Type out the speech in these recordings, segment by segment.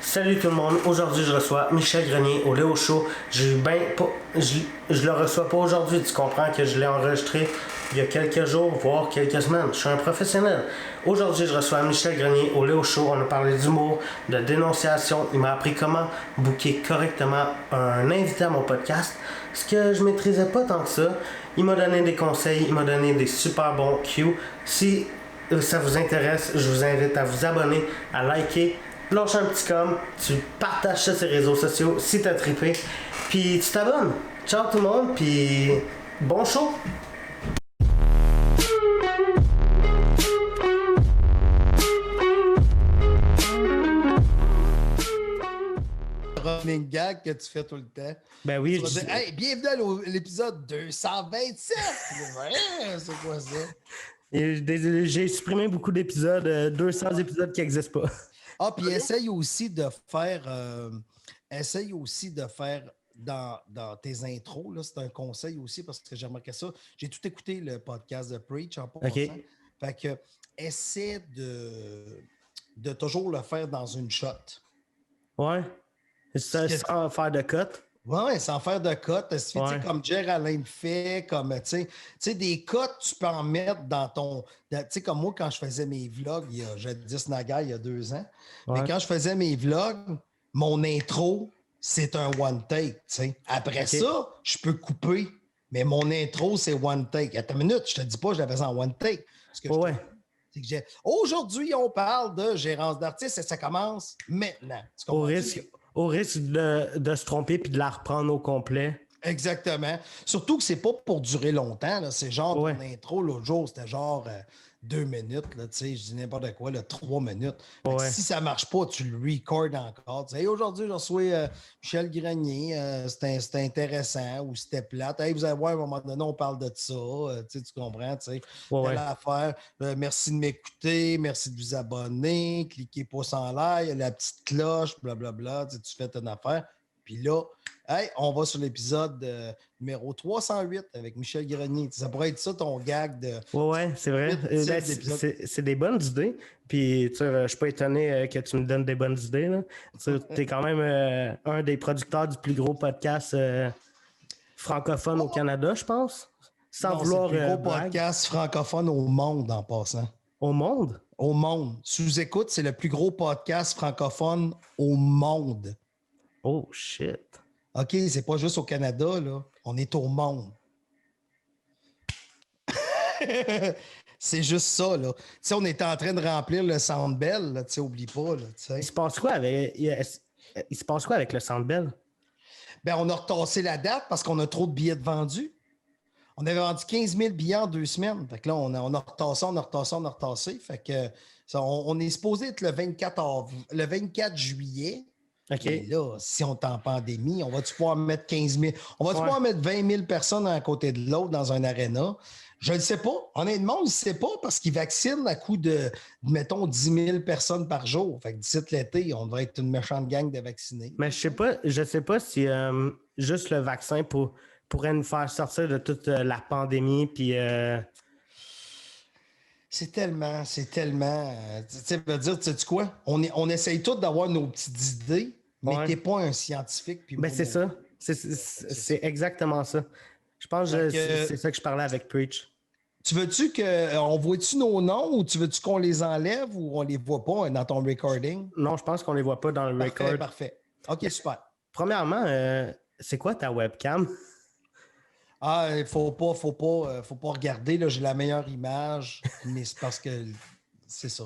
Salut tout le monde, aujourd'hui je reçois Michel Grenier au Léo Show. J'ai eu ben pas. Je le reçois pas aujourd'hui, tu comprends que je l'ai enregistré il y a quelques jours, voire quelques semaines. Je suis un professionnel. Aujourd'hui je reçois Michel Grenier au Léo Show. On a parlé d'humour, de dénonciation. Il m'a appris comment booker correctement un invité à mon podcast. Ce que je maîtrisais pas tant que ça. Il m'a donné des conseils, il m'a donné des super bons cues. Si ça vous intéresse, je vous invite à vous abonner, à liker, lâche un petit com, tu partages ça sur les réseaux sociaux si t'as trippé, puis tu t'abonnes. Ciao tout le monde, puis bon show! Running gag que tu fais tout le temps. Ben oui, Tu vas dire, hey, bienvenue à l'épisode 227. Ouais, c'est quoi ça? désolé, j'ai supprimé beaucoup d'épisodes, 200 épisodes qui n'existent pas. Ah, puis essaye aussi de faire dans tes intros, là, c'est un conseil aussi parce que j'ai remarqué ça. J'ai tout écouté le podcast de Preach en passant. OK. Fait que essaie de toujours le faire dans une shot. Ouais. Sans faire de cut. Oui, sans faire de cotes. Ouais. Comme Jerry Alain le fait, comme, tu sais, des cotes, tu peux en mettre dans ton... Tu sais, comme moi, quand je faisais mes vlogs, jadis naguère, il y a 2 ans, mais Ouais. quand je faisais mes vlogs, mon intro, c'est un one take, tu sais. Après OK. ça, je peux couper, mais mon intro, c'est one take. Attends une minute, je te dis pas que je la faisais en one take. Ce que je te Ouais. dis, c'est que aujourd'hui, on parle de gérance d'artistes et ça commence maintenant. Tu Au comprends-tu? risque de se tromper puis de la reprendre au complet. Exactement. Surtout que c'est pas pour durer longtemps. Là. C'est genre Ouais. ton intro l'autre jour, c'était genre 2 minutes. Là, je dis n'importe quoi, là, 3 minutes. Fait que Ouais. si ça marche pas, tu le recordes encore. Tu dis, hey, aujourd'hui, je reçois Michel Grenier. C'était intéressant ou c'était plate. Hey, vous allez voir, à un moment donné, on parle de ça. Tu comprends? Ouais, Telle ouais. affaire. Merci de m'écouter. Merci de vous abonner. Cliquez pouce en l'air. Il y a la petite cloche, blablabla. Tu fais ton affaire. Puis là, hey, on va sur l'épisode numéro 308 avec Michel Grenier. Ça pourrait être ça ton gag de Ouais, c'est vrai. Ben, c'est des bonnes idées. Puis, tu sais, je suis pas étonné que tu me donnes des bonnes idées. Tu es quand même un des producteurs du plus gros podcast francophone au Canada, je pense. Sans Non, c'est le vouloir plus gros brag. podcast francophone au monde en passant. Au monde? Au monde. Sous-écoute, c'est le plus gros podcast francophone au monde. Oh, shit. OK, c'est pas juste au Canada, là. On est au monde. C'est juste ça, là. Tu sais, on était en train de remplir le Centre Bell, là, tu sais, oublie pas, là, tu sais. Il se passe quoi avec le Centre Bell? Ben, on a retassé la date parce qu'on a trop de billets de vendus. On avait vendu 15 000 billets en 2 semaines. Fait que là, on a retassé. Fait que on est supposé être le 24 juillet. OK. Et là, si on est en pandémie, on va-tu pouvoir mettre 15 000? On va-tu Ouais. pouvoir mettre 20 000 personnes à côté de l'autre dans un aréna? Je ne sais pas. Honnêtement, on ne sait pas parce qu'ils vaccinent à coup de, mettons, 10 000 personnes par jour. Fait que d'ici l'été, on devrait être une méchante gang de vaccinés. Mais je sais pas si juste le vaccin pourrait nous faire sortir de toute la pandémie. Puis, C'est tellement, tu sais, veut dire, tu sais quoi? On essaye tous d'avoir nos petites idées, mais Ouais. t'es pas un scientifique. Puis ben, moi c'est non ça. plus. C'est exactement ça. Je pense Fait que que, c'est ça que je parlais avec Preach. tu veux-tu on voit-tu nos noms ou tu veux-tu qu'on les enlève ou on les voit pas dans ton recording? Non, je pense qu'on les voit pas dans le Parfait, record. parfait. OK, super. Premièrement, c'est quoi ta webcam? Ah, il faut pas regarder, là, j'ai la meilleure image, mais c'est parce que c'est ça.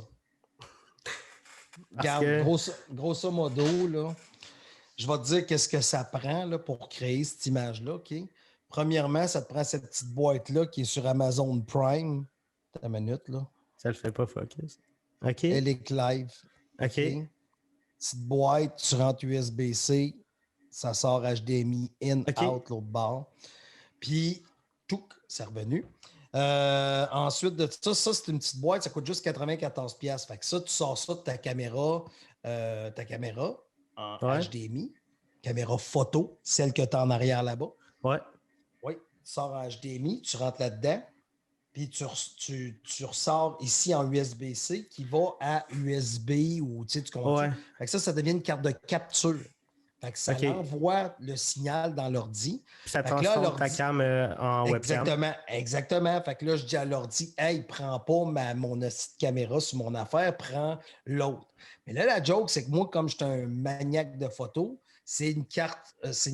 Regarde, grosso modo, là, je vais te dire qu'est-ce que ça prend là, pour créer cette image-là, OK? Premièrement, ça te prend cette petite boîte-là qui est sur Amazon Prime. T'as une minute, là. Ça le fait pas focus. OK. Elic Live. OK. Petite boîte, tu rentres USB-C, ça sort HDMI in, OK. out, l'autre bord. Puis, tout, c'est revenu. Ensuite de ça, c'est une petite boîte, ça coûte juste 94$. Fait que ça, tu sors ça de ta caméra en Ouais. HDMI, caméra photo, celle que tu as en arrière là-bas. Ouais. Oui, tu sors en HDMI, tu rentres là-dedans. puis tu ressors ici en USB-C qui va à USB ou tu comprends? Ouais. Fait que ça devient une carte de capture. Fait que ça OK. envoie le signal dans l'ordi. Puis ça Fait que là, transforme ta l'ordi. cam en webcam. Exactement. Fait que là, je dis à l'ordi, hey, prends pas mon caméra sur mon affaire, prends l'autre. Mais là, la joke, c'est que moi, comme je suis un maniaque de photos, c'est une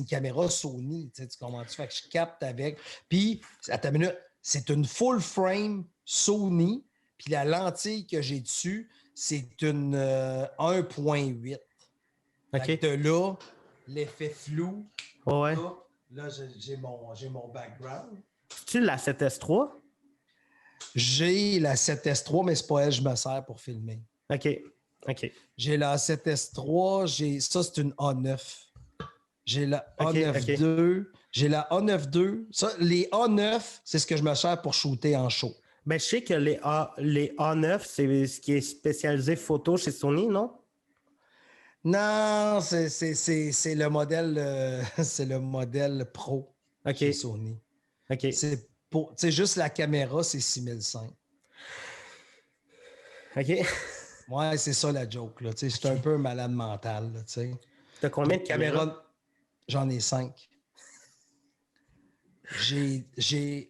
caméra Sony. Tu comprends-tu? Fait que je capte avec. Puis, à ta minute, c'est une full frame Sony. Puis la lentille que j'ai dessus, c'est une 1.8. OK. Fait que de là, l'effet flou. Ouais. Là, j'ai mon background. Tu la 7S3? J'ai la 7S3, mais c'est pas elle que je me sers pour filmer. OK. OK. J'ai la 7S3, ça, c'est une A9. J'ai la OK, A9 OK. II. J'ai la A9 II. Ça, les A9, c'est ce que je me sers pour shooter en show. Ben, je sais que les A9, c'est ce qui est spécialisé photo chez Sony, non? Non, c'est le modèle, c'est le modèle pro OK. chez Sony. OK. C'est juste la caméra, c'est 6005. OK. Ouais, c'est ça la joke. Là. C'est un peu un malade mental. Tu as combien de caméras? J'en ai 5.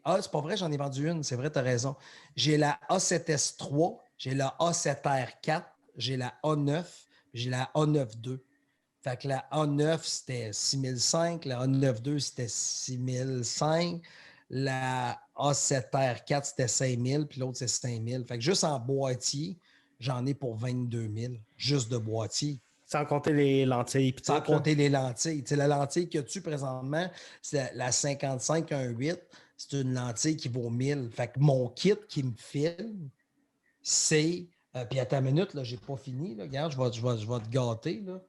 Ah, c'est pas vrai, j'en ai vendu une. C'est vrai, tu as raison. J'ai la A7S3, j'ai la A7R4, j'ai la A9, j'ai la A9 II. Fait que la A9, c'était 6005, la A9 II, c'était 6005, la A7R4, c'était 5000, puis l'autre, c'est 5000. Fait que juste en boîtier, j'en ai pour 22 000, juste de boîtier. Sans compter les lentilles. Sans compter les lentilles. La lentille que tu présentement, c'est la 55-1.8, c'est une lentille qui vaut 1000. Fait que mon kit qui me filme, c'est. Puis à ta minute, là, j'ai pas fini. Là. Regarde, je vais te gâter. Là.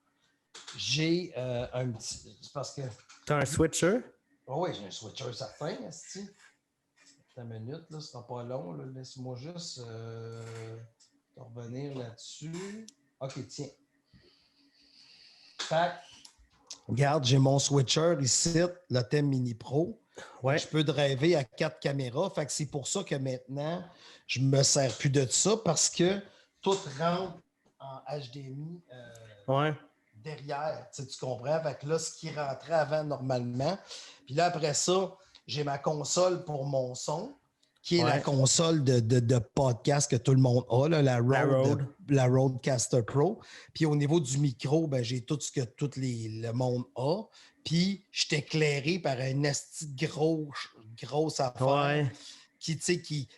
J'ai un petit. C'est parce que. Tu as un switcher? Oh oui, j'ai un switcher certain, asti. Ta minute, là, ce sera pas long. Là. Laisse-moi juste revenir là-dessus. OK, tiens. Fait regarde, j'ai mon switcher ici, le thème Mini Pro. Ouais. Je peux driver à 4 caméras. Fait que c'est pour ça que maintenant, je me sers plus de ça parce que tout rentre en HDMI derrière. Tu comprends? Fait que là, ce qui rentrait avant normalement. Puis là, après ça, j'ai ma console pour mon son, qui est la console de podcast que tout le monde a, là, la Rodecaster Pro. Puis au niveau du micro, ben, j'ai tout ce que le monde a. Puis je suis éclairé par un esti de grosse affaire.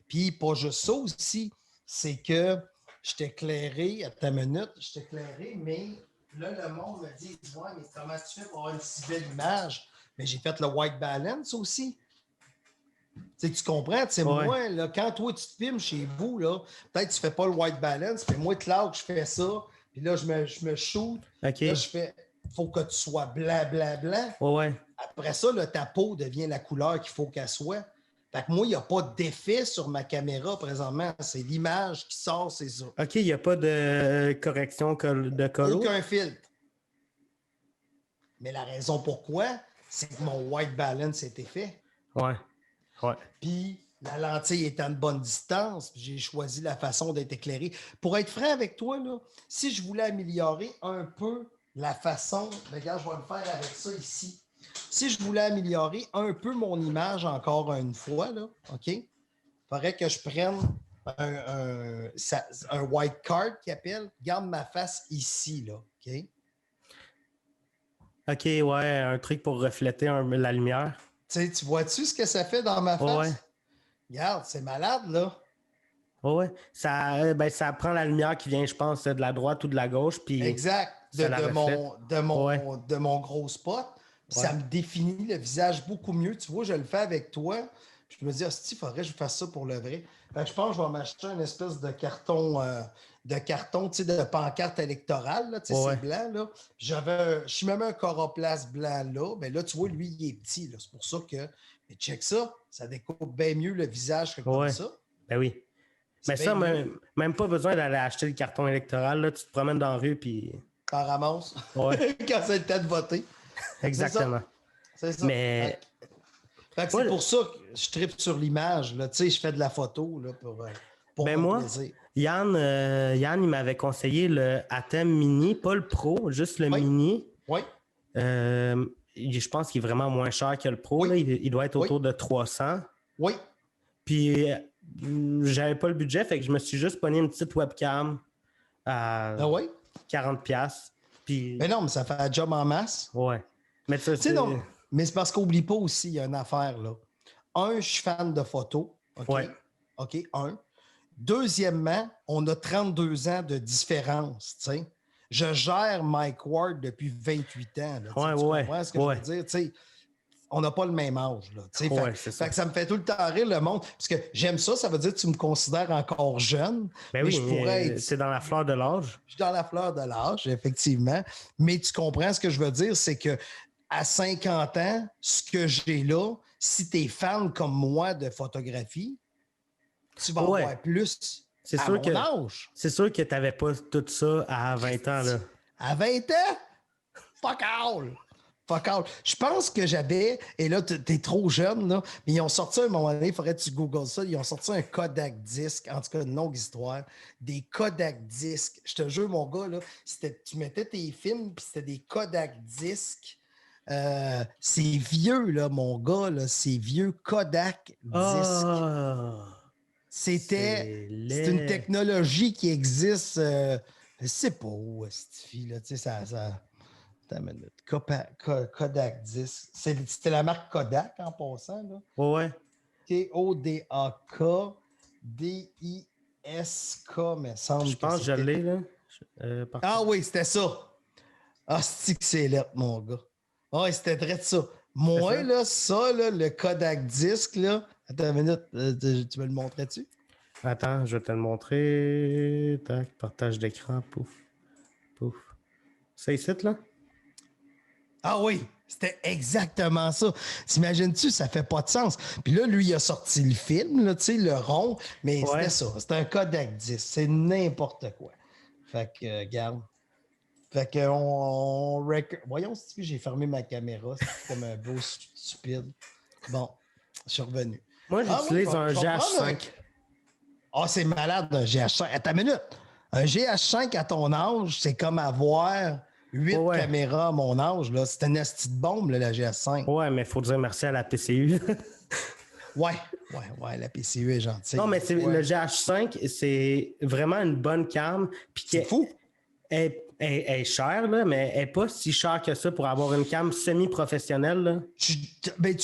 Puis pas juste ça aussi, c'est que je suis éclairé, à ta minute, je suis éclairé, mais là, le monde me dit, ouais, mais comment tu fais pour avoir une si belle image? Mais j'ai fait le white balance aussi. Tu comprends? Moi, là, quand toi, tu te filmes chez vous, là, peut-être que tu ne fais pas le white balance, mais moi, Claude, je fais ça, puis là, je me shoot. Okay. Là, je fais, faut que tu sois blanc, blanc, blanc. Ouais. Après ça, là, ta peau devient la couleur qu'il faut qu'elle soit. Fait que moi, il n'y a pas d'effet sur ma caméra présentement. C'est l'image qui sort, c'est ça. OK, il n'y a pas de correction de color? Aucun filtre. Mais la raison pourquoi, c'est que mon white balance était fait. Ouais. Ouais. Puis la lentille est à une bonne distance, j'ai choisi la façon d'être éclairé. Pour être franc avec toi, là, si je voulais améliorer un peu la façon, regarde, je vais le faire avec ça ici. Si je voulais améliorer un peu mon image encore une fois, là, OK, il faudrait que je prenne un white card qui appelle, garde ma face ici, là, OK? OK, ouais, un truc pour refléter la lumière. Tu vois-tu ce que ça fait dans ma face? Ouais. Regarde, c'est malade, là. Oui, ça prend la lumière qui vient, je pense, de la droite ou de la gauche. Puis exact. De mon gros spot. Ouais. Ça me définit le visage beaucoup mieux. Tu vois, je le fais avec toi. Puis je me dis, il faudrait que je fasse ça pour le vrai. Fait que je pense que je vais m'acheter une espèce de carton, tu sais, de pancarte électorale. Là, tu sais, c'est blanc. Là. Je suis même un coroplace blanc là. Mais là, tu vois, lui, il est petit. Là. C'est pour ça que. Mais check ça. Ça découpe bien mieux le visage que comme ça. Ben oui. Mais ça, même pas besoin d'aller acheter le carton électoral. Là. Tu te promènes dans la rue puis. T'en ramasses. Ouais. Quand c'est le temps de voter. Exactement. C'est ça. Mais Fait que Moi, c'est pour ça que je tripe sur l'image. Là. Tu sais, je fais de la photo là, pour ben mon moi, plaisir. Yann, il m'avait conseillé le Atem Mini, pas le Pro, juste le Oui, Mini. oui, Je pense qu'il est vraiment moins cher que le Pro. oui, Là. Il doit être oui, autour de 300. oui. Puis, j'avais pas le budget, fait que je me suis juste pogné une petite webcam à Ah oui? 40$. Puis, Mais non, mais ça fait un job en masse. ouais. Mais ça, Tu sais, non, c'est. mais c'est parce qu'oublie pas aussi, il y a une affaire, là. Un, je suis fan de photos. OK? Ouais. OK, un. Deuxièmement, on a 32 ans de différence, tu sais. Je gère Mike Ward depuis 28 ans. Là, Ouais, tu ouais, comprends ce que ouais. je veux dire? Tu sais, on n'a pas le même âge. Là, tu sais. Ouais, c'est ça. Fait que ça me fait tout le temps rire le monde. Parce que j'aime ça, ça veut dire que tu me considères encore jeune. Ben Mais oui, je pourrais être. c'est dans la fleur de l'âge. Je suis dans la fleur de l'âge, effectivement. Mais tu comprends ce que je veux dire, c'est que à 50 ans, ce que j'ai là, si tu es fan comme moi de photographie, tu vas Ouais. avoir plus C'est à sûr mon que âge. c'est sûr que tu n'avais pas tout ça à 20 ans. Là. À 20 ans, fuck all! Fuck all. Je pense que j'avais, et là, t'es trop jeune, là, mais ils ont sorti à un moment donné, il faudrait que tu googles ça, ils ont sorti un Kodak disque, en tout cas une longue histoire, des Kodak disques. Je te jure, mon gars, là, tu mettais tes films, puis c'était des Kodak disques. C'est vieux, là, mon gars, là, c'est vieux Kodak disque. Ah! C'est une technologie qui existe, je sais pas où, cette fille, là, tu sais, ça. Attends une minute. Kodak 10. C'était la marque Kodak en passant. Là. Ouais. Kodak D-I-S-K, mais semble Je que pense que je c'était. l'ai, là. Ah oui, c'était ça. Ah, c'est que c'est lettre, mon gars. Ah, oui, c'était très de ça. Moi, ça? là, ça, là, le Kodak disque, là. Attends une minute, tu me le montrais-tu? Attends, je vais te le montrer. Tac, partage d'écran. Pouf. Pouf. C'est ici, là? Ah oui, c'était exactement ça. T'imagines-tu, ça fait pas de sens. Puis là, lui, il a sorti le film, là, tu sais, le rond, mais Ouais. c'était ça. C'était un Kodak 10. C'est n'importe quoi. Fait que, regarde. Fait que, voyons si j'ai fermé ma caméra. C'est comme un beau stupide. Bon, je suis revenu. Moi, Ah oui, j'utilise un je vais prendre GH5. Ah, c'est malade, un GH5. Attends une minute. Un GH5 à ton âge, c'est comme avoir 8 Ouais. caméras à mon âge. Là. C'est une petite bombe, là, la GH5. Ouais, mais il faut dire merci à la PCU. Ouais, la PCU est gentille. Non, mais Ouais. le GH5, c'est vraiment une bonne cam. Puis C'est fou. Elle est chère, là, mais elle n'est pas si chère que ça pour avoir une cam semi-professionnelle. Là. Tu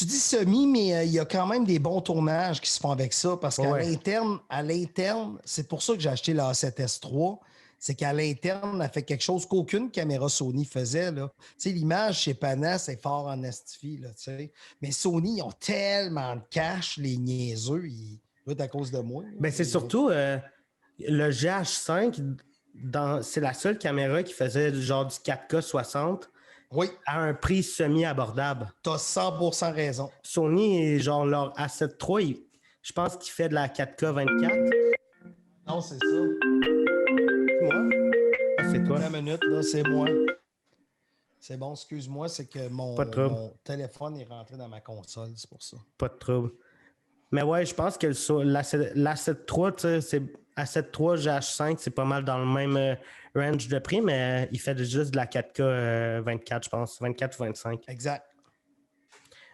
dis semi, mais il y a quand même des bons tournages qui se font avec ça parce qu'à Ouais. l'interne, c'est pour ça que j'ai acheté la A7S3. C'est qu'à l'interne, elle fait quelque chose qu'aucune caméra Sony faisait. Là. Tu sais, l'image chez Panas, c'est fort en estifi, là, tu sais. Mais Sony, ils ont tellement de cash, les niaiseux, à cause de moi. Ben, c'est surtout le GH5, c'est la seule caméra qui faisait genre du 4K 60 Oui, à un prix semi-abordable. tu as 100% raison. Sony, genre leur A7 III, je pense qu'il fait de la 4K 24. Non, c'est ça. Moi? Ah, c'est toi. 20 minutes, là, c'est moi. C'est bon, excuse-moi, c'est que Pas de trouble. mon téléphone est rentré dans ma console, c'est pour ça. Pas de trouble. Mais ouais, je pense que l'A7 III, tu sais, c'est A7 III GH5, c'est pas mal dans le même range de prix, mais il fait juste de la 4K 24, je pense. 24 ou 25. Exact.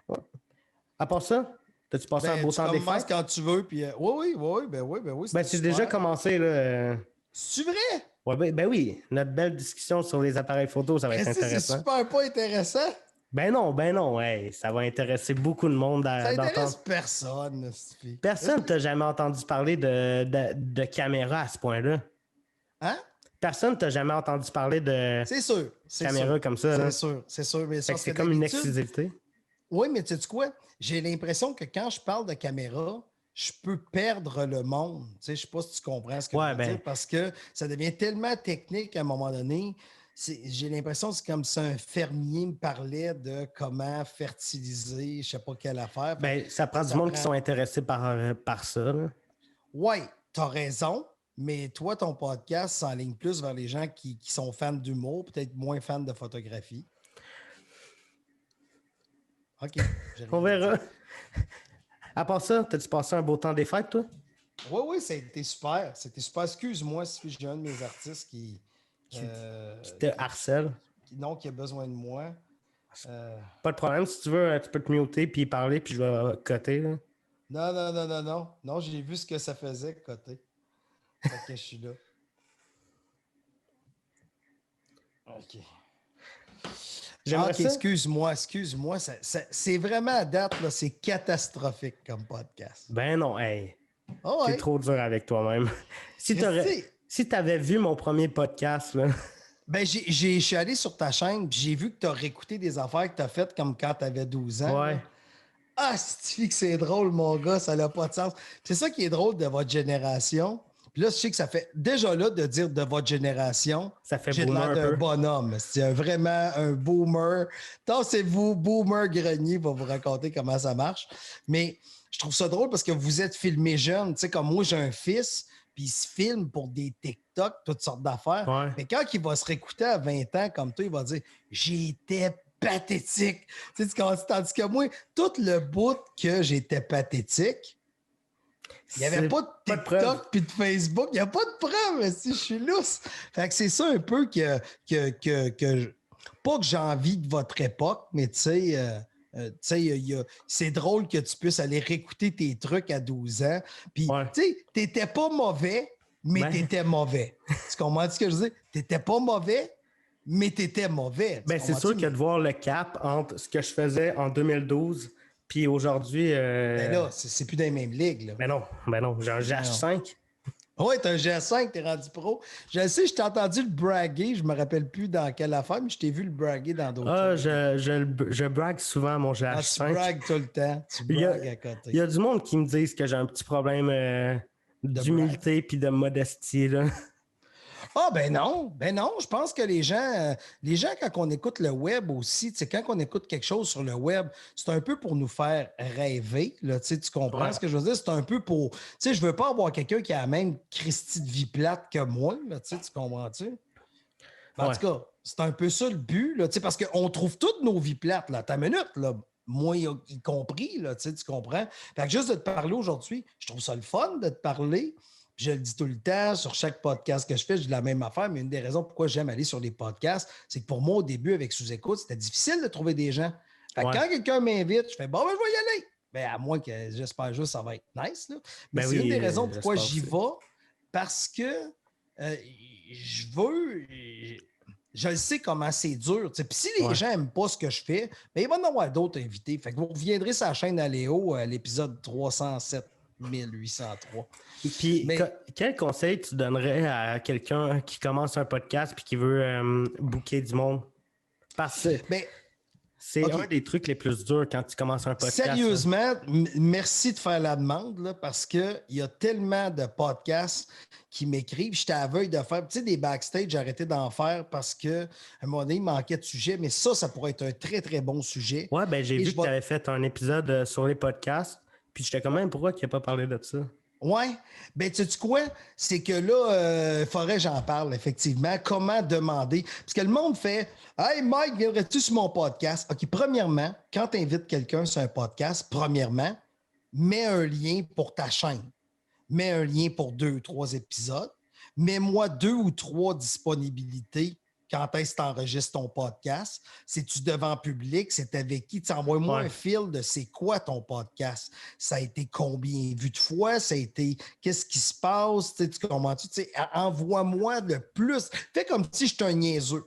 Ouais. À part ça, t'as-tu passé un beau temps des Tu commences fêtes? quand tu veux, puis oui. Ben, c'est déjà commencé, là. C'est vrai? Ouais, ben oui, notre belle discussion sur les appareils photo, ça va être Est-ce que c'est intéressant. super pas intéressant? Ben non, hey, ça va intéresser beaucoup de monde Ça intéresse d'entendre. personne, cette fille. Personne t'a jamais entendu parler de caméra à ce point-là. Hein? Personne t'a jamais entendu parler de C'est sûr. caméra comme ça. Là. C'est sûr. Mais Fait que c'est comme une exclusivité. Oui, mais tu sais quoi? J'ai l'impression que quand je parle de caméra, je peux perdre le monde. Tu sais, je ne sais pas si tu comprends ce que je veux dire, parce que ça devient tellement technique à un moment donné. J'ai l'impression que c'est comme si un fermier me parlait de comment fertiliser, je ne sais pas quelle affaire. Ben, ça prend du monde qui sont intéressés par ça. Oui, tu as raison, mais toi, ton podcast s'enligne plus vers les gens qui sont fans d'humour, peut-être moins fans de photographie. OK. On verra. À part ça, t'as-tu passé un beau temps des fêtes, toi? Oui, ça a été super. C'était super. Excuse-moi si j'ai un de mes artistes qui, Qui, euh, qui te harcèle? qui a besoin de moi. Euh, Pas de problème. Si tu veux, tu peux te muter puis parler, puis je vais coter, là. non. Non, j'ai vu ce que ça faisait, côté. Fait que je suis là. OK. J'aimerais OK, ça. excuse-moi. C'est vraiment à date, là, c'est catastrophique comme podcast. Ben non, hey. Oh, T'es ouais. trop dur avec toi-même. Si t'avais vu mon premier podcast, là. Ben, je suis allé sur ta chaîne, puis j'ai vu que tu as réécouté des affaires que tu as faites comme quand tu avais 12 ans. Ouais. Là. Ah, c'est que c'est drôle, mon gars, ça n'a pas de sens. C'est ça qui est drôle de votre génération. Puis là, je sais que ça fait déjà là de dire de votre génération, Ça fait j'ai de boomer l'air un d'un peu. bonhomme. C'est vraiment un boomer. Tassez-vous, boomer grenier va vous raconter comment ça marche. Mais je trouve ça drôle parce que vous êtes filmé jeune. Tu sais, comme moi, j'ai un fils, puis il se filme pour des TikTok, toutes sortes d'affaires. Ouais. Mais quand il va se réécouter à 20 ans comme toi, il va dire j'étais pathétique. Tu sais, tandis que moi, tout le bout que j'étais pathétique, il n'y avait pas de Pas de preuve. TikTok puis de Facebook. Il n'y a pas de preuve, si je suis lousse. Fait que c'est ça un peu pas que j'ai envie de votre époque, mais tu sais, c'est drôle que tu puisses aller réécouter tes trucs à 12 ans. Puis, Ouais. tu sais, t'étais pas mauvais, mais Ben- t'étais mauvais. Tu comprends ce que je veux dire? T'étais pas mauvais, mais t'étais mauvais. Tu Ben, c'est comprends-tu? sûr que de voir le cap entre ce que je faisais en 2012 puis aujourd'hui. Ben là, c'est plus dans les mêmes ligues, là. Ben non, j'ai un GH5. Oui, t'as un GS5, t'es rendu pro. Je sais, je t'ai entendu le braguer, je me rappelle plus dans quelle affaire, mais je t'ai vu le braguer dans d'autres Ah, choses. je brague souvent mon Ah, tu GH5. bragues tout le temps. Tu Il y a- bragues à côté. Il y a du monde qui me disent que j'ai un petit problème d'humilité puis de modestie, là. Ah, ben non. Je pense que les gens, quand on écoute le web aussi, tu sais, quand on écoute quelque chose sur le web, c'est un peu pour nous faire rêver, là, tu sais, tu comprends Ouais. ce que je veux dire? C'est un peu pour, tu sais, je veux pas avoir quelqu'un qui a la même Christie de vie plate que moi, là, tu sais, tu comprends-tu? Ben, en Ouais. tout cas, c'est un peu ça le but, là, tu sais, parce qu'on trouve toutes nos vies plates, là, ta minute, là, moi y compris, là, tu sais, tu comprends? Fait que juste de te parler aujourd'hui, je trouve ça le fun de te parler. Je le dis tout le temps, sur chaque podcast que je fais, je dis la même affaire, mais une des raisons pourquoi j'aime aller sur les podcasts, c'est que pour moi, au début, avec Sous-Écoute, c'était difficile de trouver des gens. Fait que Ouais. quand quelqu'un m'invite, je fais bon, ben, je vais y aller. Ben, à moins que j'espère juste que ça va être nice. Là. Mais Ben c'est oui, une des raisons pourquoi j'espère j'y aussi. vais, parce que je veux. Je le sais comment c'est dur. Puis si les Ouais. gens n'aiment pas ce que je fais, ben, il va y en avoir d'autres invités. Fait que vous reviendrez sur la chaîne Aléo à l'épisode 307 1803. Puis, Mais quel conseil tu donnerais à quelqu'un qui commence un podcast puis qui veut booker du monde? Parce que ben, c'est OK. un des trucs les plus durs quand tu commences un podcast. Sérieusement, merci de faire la demande là, parce qu'il y a tellement de podcasts qui m'écrivent. J'étais à la veille de faire des backstage, j'ai arrêté d'en faire parce qu'à un moment donné, il manquait de sujet. Mais ça pourrait être un très, très bon sujet. Ouais, ben j'ai Et vu je que tu avais fait un épisode sur les podcasts. Puis j'étais quand même, pourquoi tu n'as pas parlé de ça? Ouais. Ben, tu sais quoi? C'est que là, il faudrait que j'en parle, effectivement. Comment demander? Parce que le monde fait Hey, Mike, viendrais-tu sur mon podcast? OK, premièrement, quand tu invites quelqu'un sur un podcast, premièrement, mets un lien pour ta chaîne. Mets un lien pour 2 ou 3 épisodes. Mets-moi 2 ou 3 disponibilités quand est-ce que tu enregistres ton podcast. C'est-tu devant public? C'est avec qui? Envoie-moi Ouais. un fil de c'est quoi ton podcast. Ça a été combien vu de fois? Ça a été qu'est-ce qui se passe? Tu comprends-tu? Envoie-moi le plus. Fais comme si j'étais un niaiseux.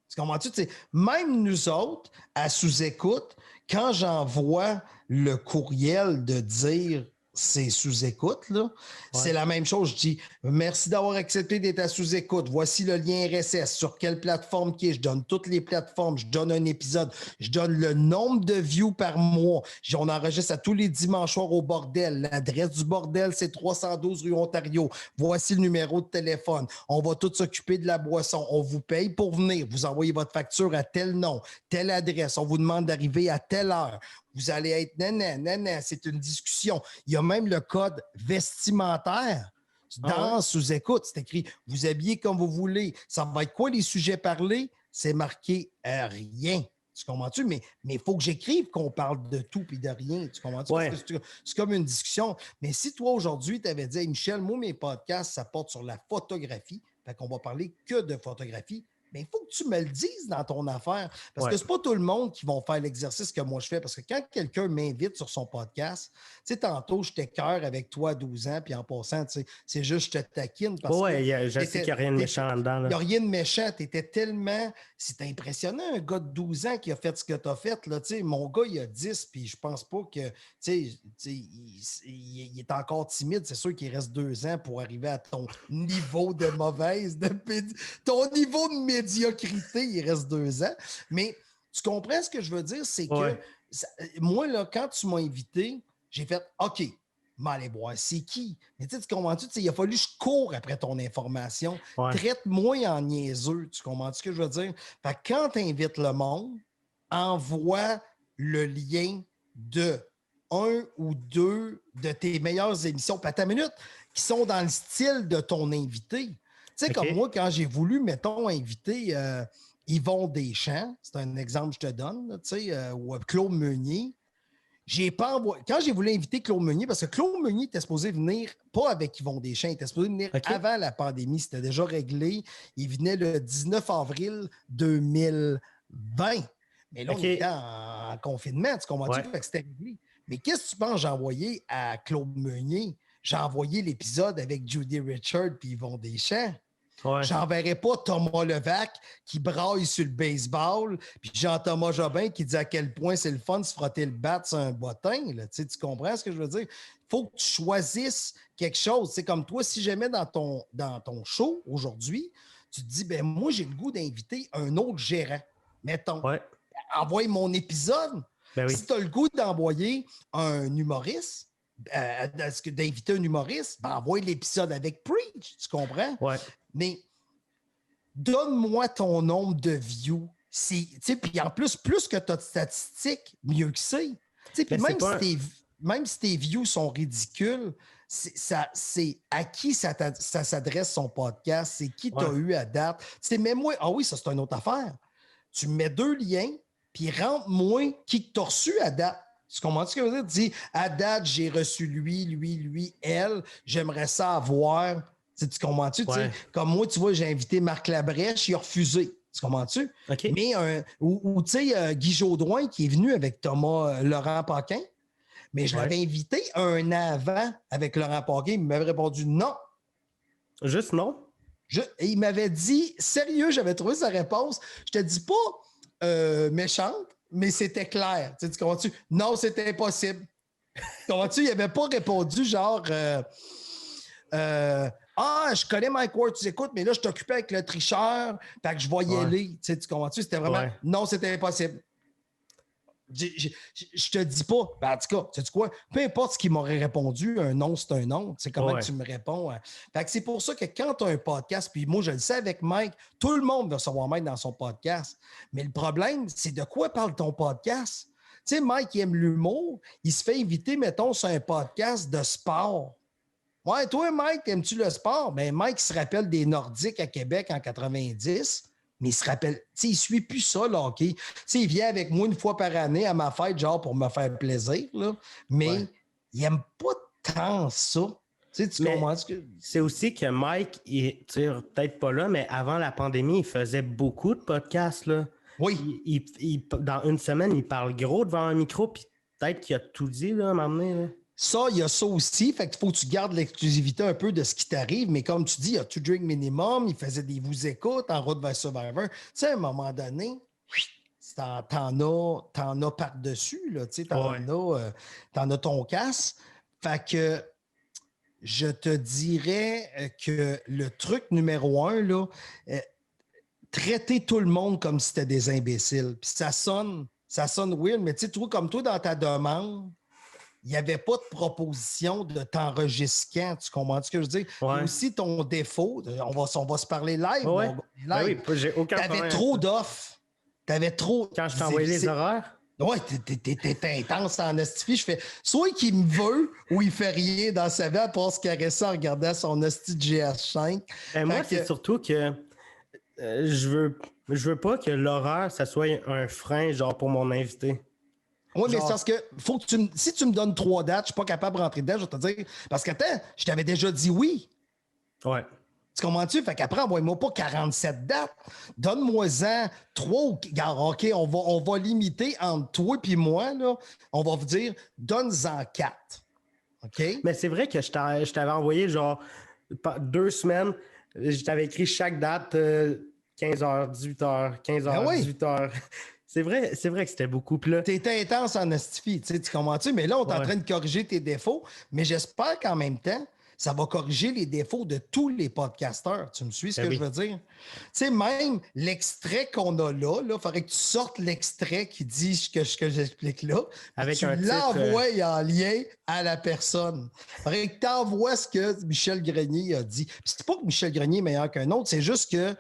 Tu comprends-tu? Même nous autres, à sous-écoute, quand j'envoie le courriel de dire c'est sous-écoute, là, c'est la même chose. Je dis merci d'avoir accepté d'être à sous-écoute. Voici le lien RSS. Sur quelle plateforme qui est? Je donne toutes les plateformes. Je donne un épisode. Je donne le nombre de views par mois. On enregistre à tous les dimanches soirs au bordel. L'adresse du bordel, c'est 312 rue Ontario. Voici le numéro de téléphone. On va tous s'occuper de la boisson. On vous paye pour venir. Vous envoyez votre facture à tel nom, telle adresse. On vous demande d'arriver à telle heure. Vous allez être non, c'est une discussion. Il y a même le code vestimentaire dans sous-écoute. C'est écrit, vous habillez comme vous voulez. Ça va être quoi les sujets parlés? C'est marqué rien. Tu comprends-tu? Mais il faut que j'écrive qu'on parle de tout et de rien. Tu comprends-tu? Ouais. Parce que c'est comme une discussion. Mais si toi, aujourd'hui, tu avais dit, hey, Michel, moi, mes podcasts, ça porte sur la photographie. Fait qu'on va parler que de photographie. Mais il faut que tu me le dises dans ton affaire. Parce que c'est pas tout le monde qui va faire l'exercice que moi je fais. Parce que quand quelqu'un m'invite sur son podcast, tu sais, tantôt, je t'écœure avec toi à 12 ans, puis en passant, tu sais, c'est juste je te taquine. Parce que je sais qu'il n'y a rien de méchant là-dedans. Il n'y a rien de méchant. Tu étais tellement. C'est impressionnant, un gars de 12 ans qui a fait ce que tu as fait. Là, tu sais, mon gars, il a 10, puis je pense pas que. Tu sais, il est encore timide. C'est sûr qu'il reste 2 ans pour arriver à ton niveau de mauvaise, ton niveau de médiocrité, il reste 2 ans. Mais tu comprends ce que je veux dire? C'est que moi, là, quand tu m'as invité, j'ai fait OK, m'aller voir c'est qui. Mais tu comprends-tu? Il a fallu que je cours après ton information. Ouais. Traite-moi en niaiseux. Tu comprends ce que je veux dire? Fait que quand tu invites le monde, envoie le lien de un ou deux de tes meilleures émissions, pas ta minute, qui sont dans le style de ton invité. Tu sais, comme moi, quand j'ai voulu, mettons, inviter Yvon Deschamps, c'est un exemple que je te donne, ou Claude Meunier, quand j'ai voulu inviter Claude Meunier, parce que Claude Meunier était supposé venir, pas avec Yvon Deschamps, il était supposé venir avant la pandémie, c'était déjà réglé. Il venait le 19 avril 2020. Mais là, on était en confinement, tu comprends-tu? Fait que c'était réglé. Mais qu'est-ce que tu penses j'ai envoyé à Claude Meunier? J'ai envoyé l'épisode avec Judy Richard et Yvon Deschamps. Ouais. J'enverrai pas Thomas Levac qui braille sur le baseball, puis Jean-Thomas Jobin qui dit à quel point c'est le fun de se frotter le bat sur un bottin. Là. Tu comprends ce que je veux dire? Il faut que tu choisisses quelque chose. C'est comme toi, si jamais dans ton show aujourd'hui, tu te dis, ben moi, j'ai le goût d'inviter un autre gérant. Mettons, envoie mon épisode. Ben oui. Si tu as le goût d'envoyer un humoriste, d'inviter un humoriste, ben envoie l'épisode avec Preach. Tu comprends? Ouais. Mais donne-moi ton nombre de views. Puis en plus que tu as de statistiques, mieux que c'est. Puis même si tes views sont ridicules, c'est à qui ça s'adresse son podcast, c'est qui tu as eu à date. Mets-moi, ah oui, ça c'est une autre affaire. Tu mets 2 liens, puis rentre-moi qui t'as reçu à date. Tu comprends ce que je veux dire? Tu dis, à date, j'ai reçu lui, elle, j'aimerais ça avoir. Tu comprends-tu? Comme moi, tu vois, j'ai invité Marc Labrèche, il a refusé. Tu comprends-tu? Okay. Mais, tu sais, Guy Jodoin qui est venu avec Laurent Paquin, mais je l'avais invité un an avant avec Laurent Paquin, il m'avait répondu non. Juste non? Et il m'avait dit, sérieux, j'avais trouvé sa réponse. Je te dis pas méchante, mais c'était clair. Tu comprends-tu? Non, c'était impossible. Comprends-tu? Il n'avait pas répondu genre... je connais Mike Ward, tu écoutes, mais là, je t'occupais avec le tricheur, fait que je vais y aller. Tu comprends-tu? C'était vraiment... Non, c'était impossible. Je te dis pas. Ben, en tout cas, sais-tu quoi? Peu importe ce qu'il m'aurait répondu, un non, c'est un non. C'est comment que tu me réponds. Fait que c'est pour ça que quand tu as un podcast, puis moi, je le sais avec Mike, tout le monde veut recevoir Mike dans son podcast. Mais le problème, c'est de quoi parle ton podcast? Tu sais, Mike, il aime l'humour. Il se fait inviter, mettons, sur un podcast de sport. Ouais, toi, Mike, aimes-tu le sport? Ben, Mike, il se rappelle des Nordiques à Québec en 90. Mais il se rappelle, tu sais, il ne suit plus ça, le hockey. Tu sais, il vient avec moi une fois par année à ma fête, genre pour me faire plaisir, là. Mais il n'aime pas tant ça. Tu sais, tu comprends ce que... C'est aussi que Mike, peut-être pas là, mais avant la pandémie, il faisait beaucoup de podcasts, là. Oui. Dans une semaine, il parle gros devant un micro, puis peut-être qu'il a tout dit, là, à un moment donné, là. Ça, il y a ça aussi. Fait qu'il faut que tu gardes l'exclusivité un peu de ce qui t'arrive. Mais comme tu dis, il y a To Drink Minimum, il faisait des vous écoutes en route vers Survivor. Tu sais, à un moment donné, t'en as par-dessus, là. Tu sais, t'en as ton casse. Fait que je te dirais que le truc numéro 1, là, traiter tout le monde comme si c'était des imbéciles. Puis ça sonne weird, mais tu sais, comme toi, dans ta demande, il n'y avait pas de proposition de t'enregistrant. Tu comprends ce que je veux dire? Ouais. Et aussi, ton défaut, on va se parler live. Ouais. Ben oui, j'ai aucun problème. T'avais trop d'offres. T'avais trop... Quand je t'ai envoyé les horaires? Ouais, t'es intense en estifie. Je fais soit qu'il me veut ou il fait rien dans sa vie à part se caresser en regardant son esti de GH5. Moi, c'est surtout que je veux pas que l'horaire, ça soit un frein, genre, pour mon invité. Oui, mais c'est Genre, parce que faut que si tu me donnes 3 dates, je suis pas capable de rentrer dedans, je vais te dire. Parce que attends, je t'avais déjà dit oui. ouais. Tu comprends-tu? Fait qu'après, envoie-moi pas 47 dates. Donne-moi-en 3 ou. Regarde, OK, on va limiter entre toi et moi, là. On va vous dire, donne-en 4. OK? Mais c'est vrai que je t'avais envoyé, genre, 2 semaines, je t'avais écrit chaque date, 15h, 18h, Ben 15h, oui. 18h. C'est vrai que c'était beaucoup. Puis là, T'es intense en astifie, tu comprends-tu? Mais là, on est en ouais. train de corriger tes défauts, mais j'espère qu'en même temps, ça va corriger les défauts de tous les podcasteurs. Tu me suis ce Ben que je oui. veux dire? Tu sais, même l'extrait qu'on a là, il faudrait que tu sortes l'extrait qui dit ce que j'explique là, puis Avec tu un titre. l'envoies en lien à la personne. Il faudrait que tu envoies ce que Michel Grenier a dit. Puis c'est pas que Michel Grenier est meilleur qu'un autre, c'est juste que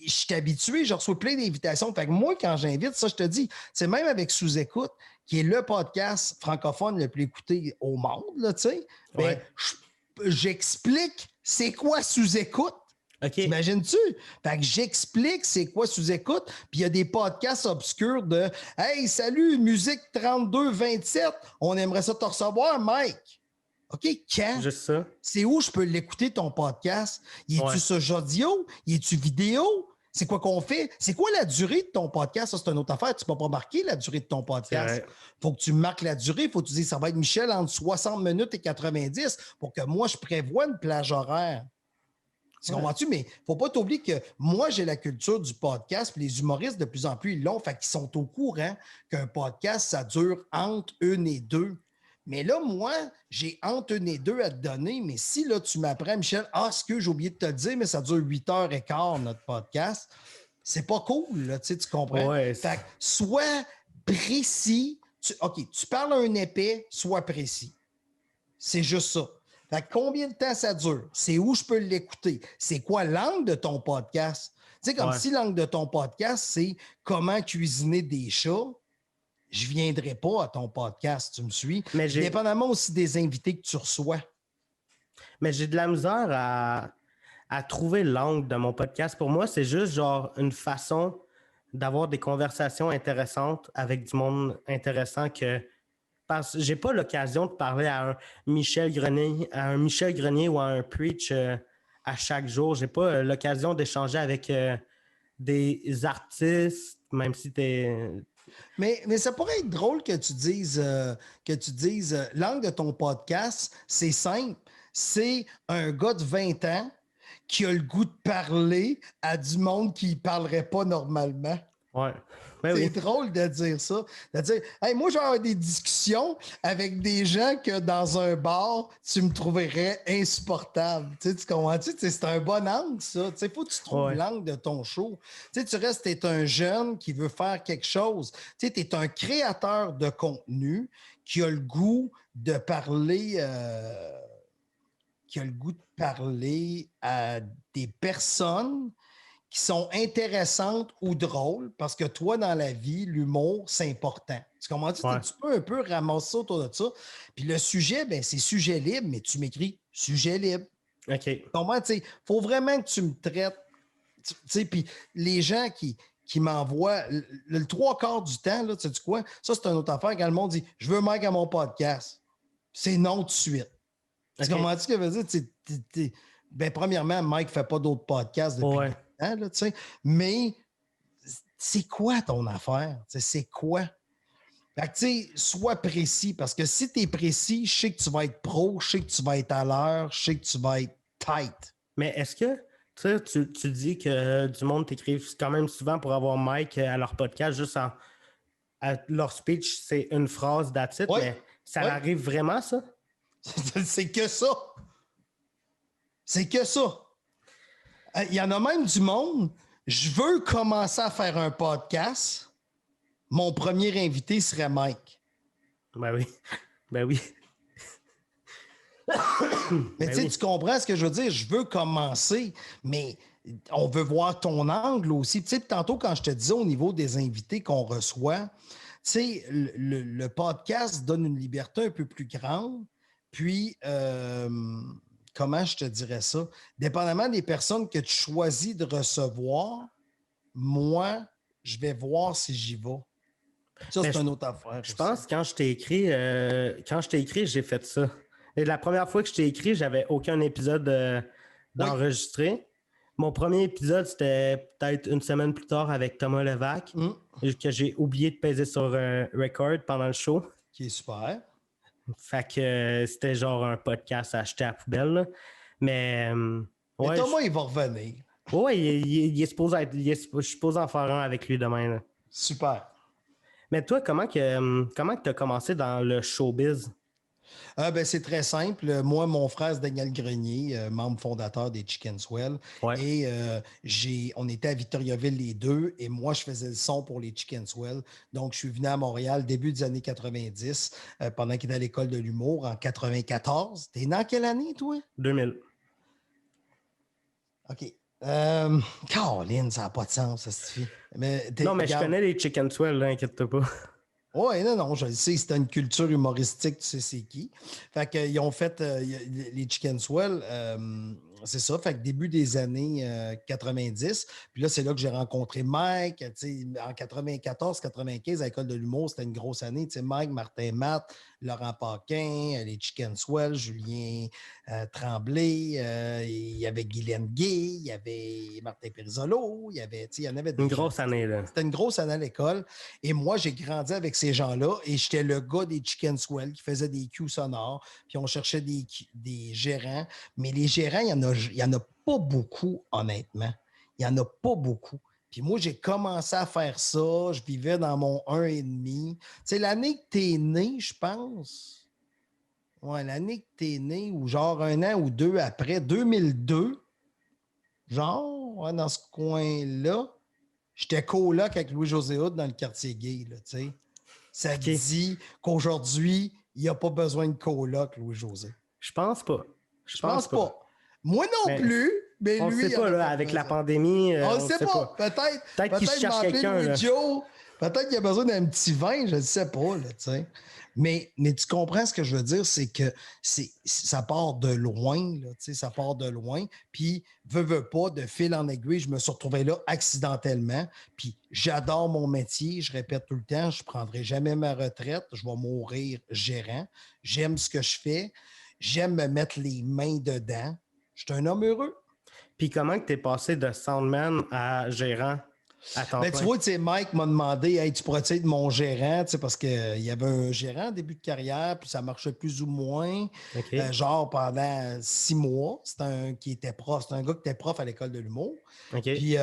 je suis habitué, je reçois plein d'invitations. Fait que moi, quand j'invite, ça, je te dis, c'est même avec Sous-Écoute, qui est le podcast francophone le plus écouté au monde, là, tu sais, ben, Ouais. j'explique c'est quoi Sous-Écoute. OK. T'imagines-tu? Fait que j'explique c'est quoi sous-écoute, puis il y a des podcasts obscurs de Hey, salut, musique 3227, on aimerait ça te recevoir, Mike. OK, quand? Juste ça. C'est où je peux l'écouter, ton podcast? Y es-tu Ouais. sur audio? Y es-tu vidéo? C'est quoi qu'on fait? C'est quoi la durée de ton podcast? Ça, c'est une autre affaire. Tu ne peux pas marquer la durée de ton C'est podcast. vrai. Il faut que tu marques la durée. Il faut que tu dises ça va être Michel entre 60 minutes et 90 pour que moi, je prévoie une plage horaire. Tu Ouais. comprends-tu? Mais il ne faut pas t'oublier que moi, j'ai la culture du podcast, puis les humoristes, de plus en plus, ils l'ont. Fait qu'ils sont au courant qu'un podcast, ça dure entre 1 et 2. Mais là, moi, j'ai entre 1 et 2 à te donner. Mais si là, tu m'apprends, Michel, ce que j'ai oublié de te dire, mais ça dure 8h15, notre podcast, c'est pas cool, là, tu comprends? Ouais. Fait que sois précis. OK, tu parles à un épais, sois précis. C'est juste ça. Fait que combien de temps ça dure? C'est où je peux l'écouter? C'est quoi l'angle de ton podcast? Tu sais, comme Ouais. si l'angle de ton podcast, c'est comment cuisiner des chats, je ne viendrai pas à ton podcast, tu me suis? Mais Puis dépendamment aussi des invités que tu reçois. Mais j'ai de la misère à trouver l'angle de mon podcast. Pour moi, c'est juste genre une façon d'avoir des conversations intéressantes avec du monde intéressant que parce que j'ai pas l'occasion de parler à un Michel Grenier ou à un Preach à chaque jour. J'ai pas l'occasion d'échanger avec des artistes, même si t'es. Mais ça pourrait être drôle que tu dises l'angle de ton podcast, c'est simple. C'est un gars de 20 ans qui a le goût de parler à du monde qui ne parlerait pas normalement. Ouais. Ben C'est oui. drôle de dire ça. De dire, hey, moi, j'ai avoir des discussions avec des gens que dans un bar, tu me trouverais insupportable. Tu comprends-tu? C'est un bon angle, ça. Il faut que tu trouves Ouais. l'angle de ton show. Tu restes, tu es un jeune qui veut faire quelque chose. Tu es un créateur de contenu qui a le goût de parler. Qui a le goût de parler à des personnes qui sont intéressantes ou drôles, parce que toi, dans la vie, l'humour, c'est important. Tu comprends? Ouais. Tu peux un peu ramasser ça autour de ça. Puis le sujet, ben, c'est sujet libre, mais tu m'écris sujet libre. OK. Comment, tu sais, faut vraiment que tu me traites. Tu sais, puis les gens qui m'envoient le 3/4 du temps, là, tu sais quoi? Ça, c'est une autre affaire. Quand le monde dit je veux Mike à mon podcast, c'est non tout de suite. Tu OK. comprends ce que je veux dire? Ben, premièrement, Mike ne fait pas d'autres podcasts depuis Ouais. longtemps, là, tu sais. Mais c'est quoi ton affaire? C'est quoi? Fait que, tu sais, sois précis, parce que si tu es précis, je sais que tu vas être pro, je sais que tu vas être à l'heure, je sais que tu vas être tight. Mais est-ce que tu dis que du monde t'écrive quand même souvent pour avoir Mike à leur podcast, juste à leur speech, c'est une phrase that's it, Oui, mais ça oui. arrive vraiment, ça? C'est que ça. C'est que ça. Il y en a même du monde. Je veux commencer à faire un podcast. Mon premier invité serait Mike. Ben oui. Ben oui. Mais Ben tu sais, oui. tu comprends ce que je veux dire? Je veux commencer, mais on veut voir ton angle aussi. Tu sais, tantôt, quand je te disais au niveau des invités qu'on reçoit, tu sais, le podcast donne une liberté un peu plus grande. Puis, comment je te dirais ça? Dépendamment des personnes que tu choisis de recevoir, moi, je vais voir si j'y vais. Ça, Mais c'est une autre affaire je aussi. pense que quand je t'ai écrit, j'ai fait ça. Et la première fois que je t'ai écrit, j'avais aucun épisode Oui. d'enregistré. Mon premier épisode, c'était peut-être une semaine plus tard avec Thomas Levac, que j'ai oublié de peser sur record pendant le show. Qui est super. Fait que c'était genre un podcast acheté à la poubelle. Là. Mais Mais Thomas, il va revenir. ouais, il est supposé être. Je suis supposé en faire un avec lui demain. Là. Super. Mais toi, comment que tu as commencé dans le showbiz? Ben, c'est très simple. Moi, mon frère, c'est Daniel Grenier, membre fondateur des Chicken Swell. Ouais. Et on était à Victoriaville les deux. Et moi, je faisais le son pour les Chicken Swell. Donc, je suis venu à Montréal début des années 90, pendant qu'il était à l'école de l'humour en 94. T'es né en quelle année, toi? 2000. OK. Caroline, ça n'a pas de sens, ça suffit. Non, mais je connais les Chicken Swell, là, inquiète-toi pas. Oui, non, je le sais, c'était une culture humoristique, tu sais c'est qui. Fait qu'ils ont fait les Chicken Swell, c'est ça, fait que début des années 90, puis là, c'est là que j'ai rencontré Mike, tu sais, en 94-95, à l'École de l'humour, c'était une grosse année, tu sais, Mike, Martin Matt, Laurent Paquin, les Chicken Swell, Julien Tremblay, il y avait Guylaine Gay, il y avait Martin Perisolo, il y en avait des Une gens. grosse année, là. C'était une grosse année à l'école. Et moi, j'ai grandi avec ces gens-là et j'étais le gars des Chicken Swell qui faisait des cues sonores, puis on cherchait des gérants. Mais les gérants, il y en a pas beaucoup, honnêtement. Il n'y en a pas beaucoup. Puis moi, j'ai commencé à faire ça. Je vivais dans mon 1,5. C'est l'année que tu es né, je pense. Ouais, l'année que tu es né, ou genre un an ou deux après, 2002, genre, ouais, dans ce coin-là. J'étais coloc avec Louis-José Hood dans le quartier gay, là, tu sais. Ça Ok. dit qu'aujourd'hui, il n'y a pas besoin de coloc, Louis-José. Je pense pas. Je pense pas. Moi non Mais plus, mais on lui, ne sait pas, là, avec la pandémie. On On ne ne sait sait pas. pas. Peut-être qu'il cherche m'appeler quelqu'un, là. Louis Joe. Peut-être qu'il a besoin d'un petit vin, je ne sais pas, là, tu sais. Mais tu comprends ce que je veux dire, c'est que ça part de loin, là, tu sais, ça part de loin. Puis, veux pas, de fil en aiguille, je me suis retrouvé là accidentellement. Puis, j'adore mon métier, je répète tout le temps, je ne prendrai jamais ma retraite, je vais mourir gérant. J'aime ce que je fais, j'aime me mettre les mains dedans. Je suis un homme heureux. Puis comment que tu es passé de soundman à gérant à temps Ben, plein? tu vois, Mike m'a demandé, hey, tu pourrais être mon gérant, parce qu'il y avait un gérant en début de carrière, puis ça marchait plus ou moins, OK. genre pendant 6 mois. C'était un qui était prof, c'était un gars qui était prof à l'école de l'humour. OK. Puis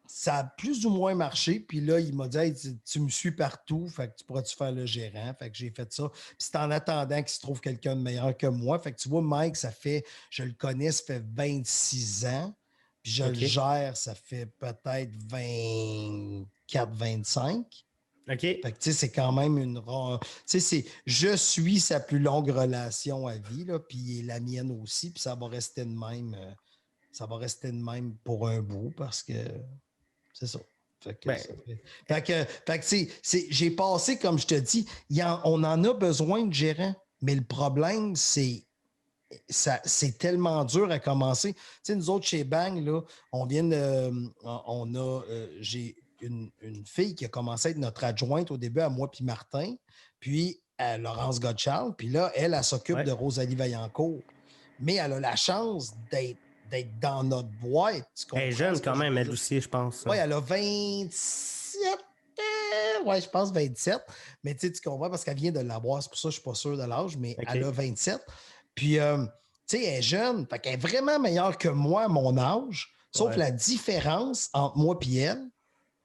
ça a plus ou moins marché. Puis là, il m'a dit, hey, tu me suis partout, fait que tu pourras-tu faire le gérant? Fait que j'ai fait ça. Puis c'est en attendant qu'il se trouve quelqu'un de meilleur que moi. Fait que tu vois, Mike, je le connais, ça fait 26 ans. Puis je le gère, ça fait peut-être 24-25. OK. Fait que, tu sais, c'est quand même une... Tu sais, je suis sa plus longue relation à vie, là, puis la mienne aussi, puis ça va rester de même. Ça va rester de même pour un bout, parce que c'est ça. Fait que, tu sais, j'ai passé, comme je te dis, on en a besoin de gérants, mais le problème, c'est tellement dur à commencer. Tu sais, nous autres, chez Bang, là, j'ai une fille qui a commencé à être notre adjointe au début à moi puis Martin, puis à Laurence Gottschall, puis là, elle s'occupe de Rosalie Vaillancourt. Mais elle a la chance d'être dans notre boîte. Elle est jeune quand même, elle aussi, je pense. Oui, elle a 27 ouais, je pense 27. Mais tu comprends parce qu'elle vient de l'avoir. C'est pour ça que je ne suis pas sûr de l'âge, mais elle a 27. Puis, tu sais, elle est jeune. Fait qu'elle est vraiment meilleure que moi à mon âge. Sauf la différence entre moi et elle,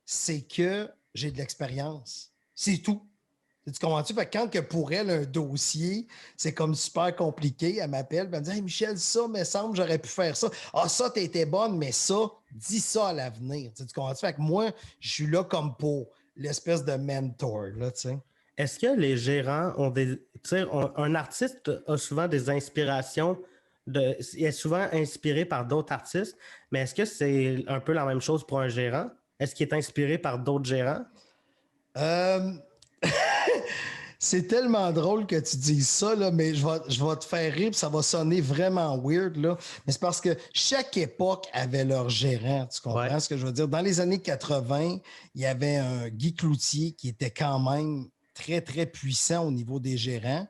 c'est que j'ai de l'expérience. C'est tout. Tu comprends-tu? Fait que quand que pour elle, un dossier, c'est comme super compliqué, elle m'appelle, elle me dit « Hey Michel, ça, me semble, j'aurais pu faire ça. Ah, ça, t'étais bonne, mais ça, dis ça à l'avenir. » Tu comprends-tu? Fait que moi, je suis là comme pour l'espèce de mentor, là, tu sais. Est-ce que les gérants ont des... Tu sais, un artiste a souvent des inspirations, il est souvent inspiré par d'autres artistes, mais est-ce que c'est un peu la même chose pour un gérant? Est-ce qu'il est inspiré par d'autres gérants? C'est tellement drôle que tu dises ça, là, mais je vais te faire rire, puis ça va sonner vraiment weird, là. Mais c'est parce que chaque époque avait leur gérant, tu Ouais. comprends ce que je veux dire? Dans les années 80, il y avait un Guy Cloutier qui était quand même très, très puissant au niveau des gérants.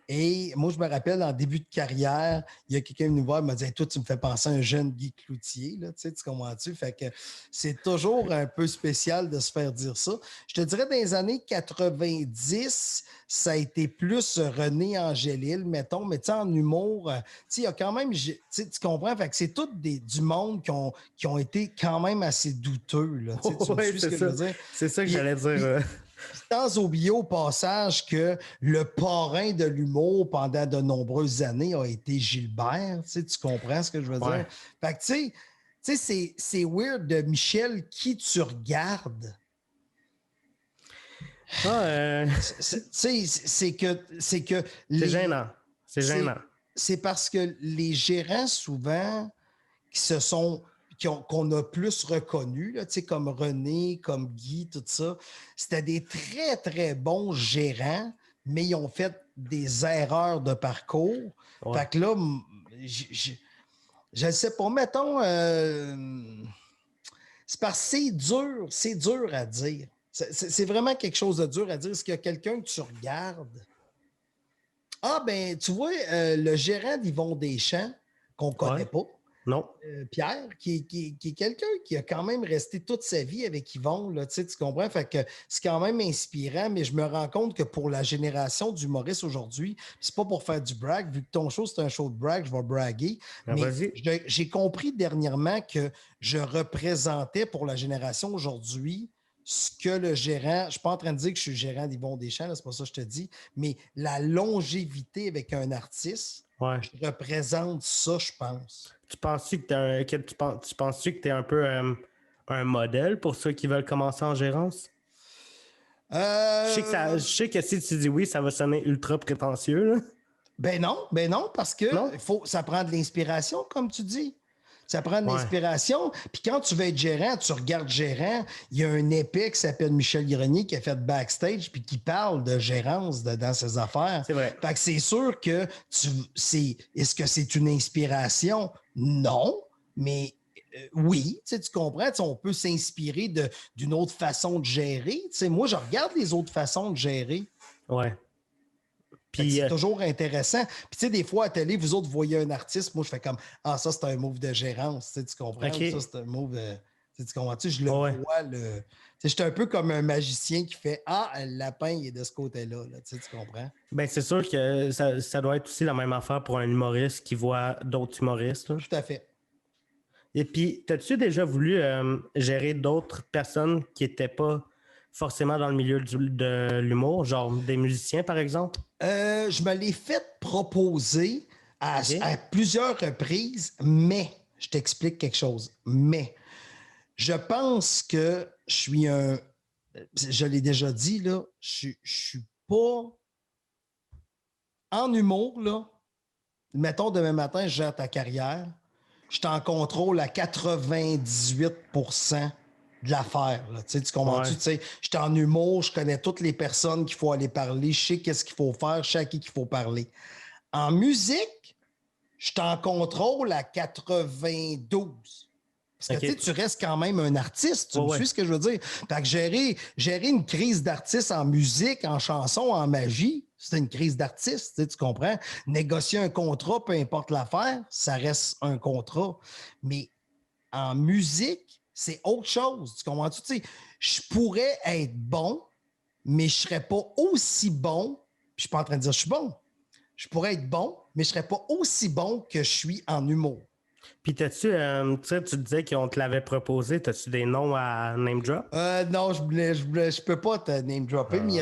Et moi, je me rappelle, en début de carrière, il y a quelqu'un venu nous voir, il m'a dit hey, toi, tu me fais penser à un jeune Guy Cloutier, là, tu comprends-tu? Fait que c'est toujours un peu spécial de se faire dire ça. Je te dirais, dans les années 90, ça a été plus René Angélil, mettons, mais tu sais, en humour, tu sais, il y a quand même, tu comprends? Fait que c'est tout du monde qui ont été quand même assez douteux, là. Tu me Ouais, suis ce c'est que je ça. veux dire? C'est ça que Puis- j'allais dire. puis- Sans oublier au passage que le parrain de l'humour pendant de nombreuses années a été Gilbert. Tu comprends ce que je veux Ouais. dire? Fait que, tu sais, c'est weird de Michel qui tu regardes. Ah, Tu sais, c'est que c'est les. gênant. C'est gênant. C'est parce que les gérants, souvent, qui se sont qu'on a plus reconnus, là, comme René, comme Guy, tout ça, c'était des très, très bons gérants, mais ils ont fait des erreurs de parcours. Ouais. Fait que là, je ne sais pas, mettons, c'est parce que c'est dur à dire. C'est vraiment quelque chose de dur à dire. Est-ce qu'il y a quelqu'un que tu regardes? Ah, ben, tu vois, le gérant d'Yvon Deschamps, qu'on ne Ouais. connaît pas, Non. Pierre, qui est quelqu'un qui a quand même resté toute sa vie avec Yvon, là, tu comprends? Fait que c'est quand même inspirant, mais je me rends compte que pour la génération d'humoristes aujourd'hui, c'est pas pour faire du brag, vu que ton show, c'est un show de brag, je vais braguer, Ah, mais vas-y. j'ai compris dernièrement que je représentais pour la génération aujourd'hui ce que le gérant, je ne suis pas en train de dire que je suis gérant d'Yvon Deschamps, là, c'est pas ça que je te dis, mais la longévité avec un artiste, Ouais. je représente ça, je pense. Tu penses-tu tu penses-tu que t'es un peu un modèle pour ceux qui veulent commencer en gérance? Je sais que si tu dis oui, ça va sonner ultra prétentieux, là. Ben non, parce que Non? ça prend de l'inspiration, comme tu dis. Ça prend de Ouais. l'inspiration. Puis quand tu veux être gérant, tu regardes gérant, il y a un épée qui s'appelle Michel Grenier qui a fait backstage puis qui parle de gérance dans ses affaires. C'est vrai. Fait que c'est sûr que est-ce que c'est une inspiration? Non, mais oui, tu comprends, on peut s'inspirer d'une autre façon de gérer. Moi, je regarde les autres façons de gérer. Ouais. Fait que Puis, c'est toujours intéressant. Puis, tu sais, des fois, à télé, vous autres voyez un artiste, moi, je fais comme ah, ça, c'est un move de gérance. Tu comprends? OK. Ça, c'est un move de. Tu comprends? Je le Ouais. vois. Je suis un peu comme un magicien qui fait ah, le lapin, il est de ce côté-là. Là. Tu comprends? Ben, c'est sûr que ça doit être aussi la même affaire pour un humoriste qui voit d'autres humoristes, là. Tout à fait. Et puis, t'as-tu déjà voulu gérer d'autres personnes qui n'étaient pas forcément dans le milieu de l'humour, genre des musiciens, par exemple? Je me l'ai fait proposer OK. à plusieurs reprises, mais je t'explique quelque chose. Mais je pense que je suis un. Je l'ai déjà dit, là, je suis pas. En humour, là, mettons demain matin, je gère ta carrière, je t'en contrôle à 98% de l'affaire. Là. Tu comprends-tu? Ouais. Tu sais, je suis en humour, je connais toutes les personnes qu'il faut aller parler, je sais qu'est-ce qu'il faut faire, je sais à qui qu'il faut parler. En musique, je t'en contrôle à 92. Parce que OK. tu restes quand même un artiste, tu me Ouais. suis ce que je veux dire? Fait que gérer une crise d'artiste en musique, en chanson, en magie, c'est une crise d'artiste, tu comprends? Négocier un contrat, peu importe l'affaire, ça reste un contrat. Mais en musique, c'est autre chose. Tu comprends-tu? Tu sais, je pourrais être bon, mais je ne serais pas aussi bon. Puis je ne suis pas en train de dire que je suis bon. Je pourrais être bon, mais je ne serais pas aussi bon que je suis en humour. Puis, tu sais, tu disais qu'on te l'avait proposé. T'as-tu des noms à name drop? Non, je peux pas te name dropper, mais il y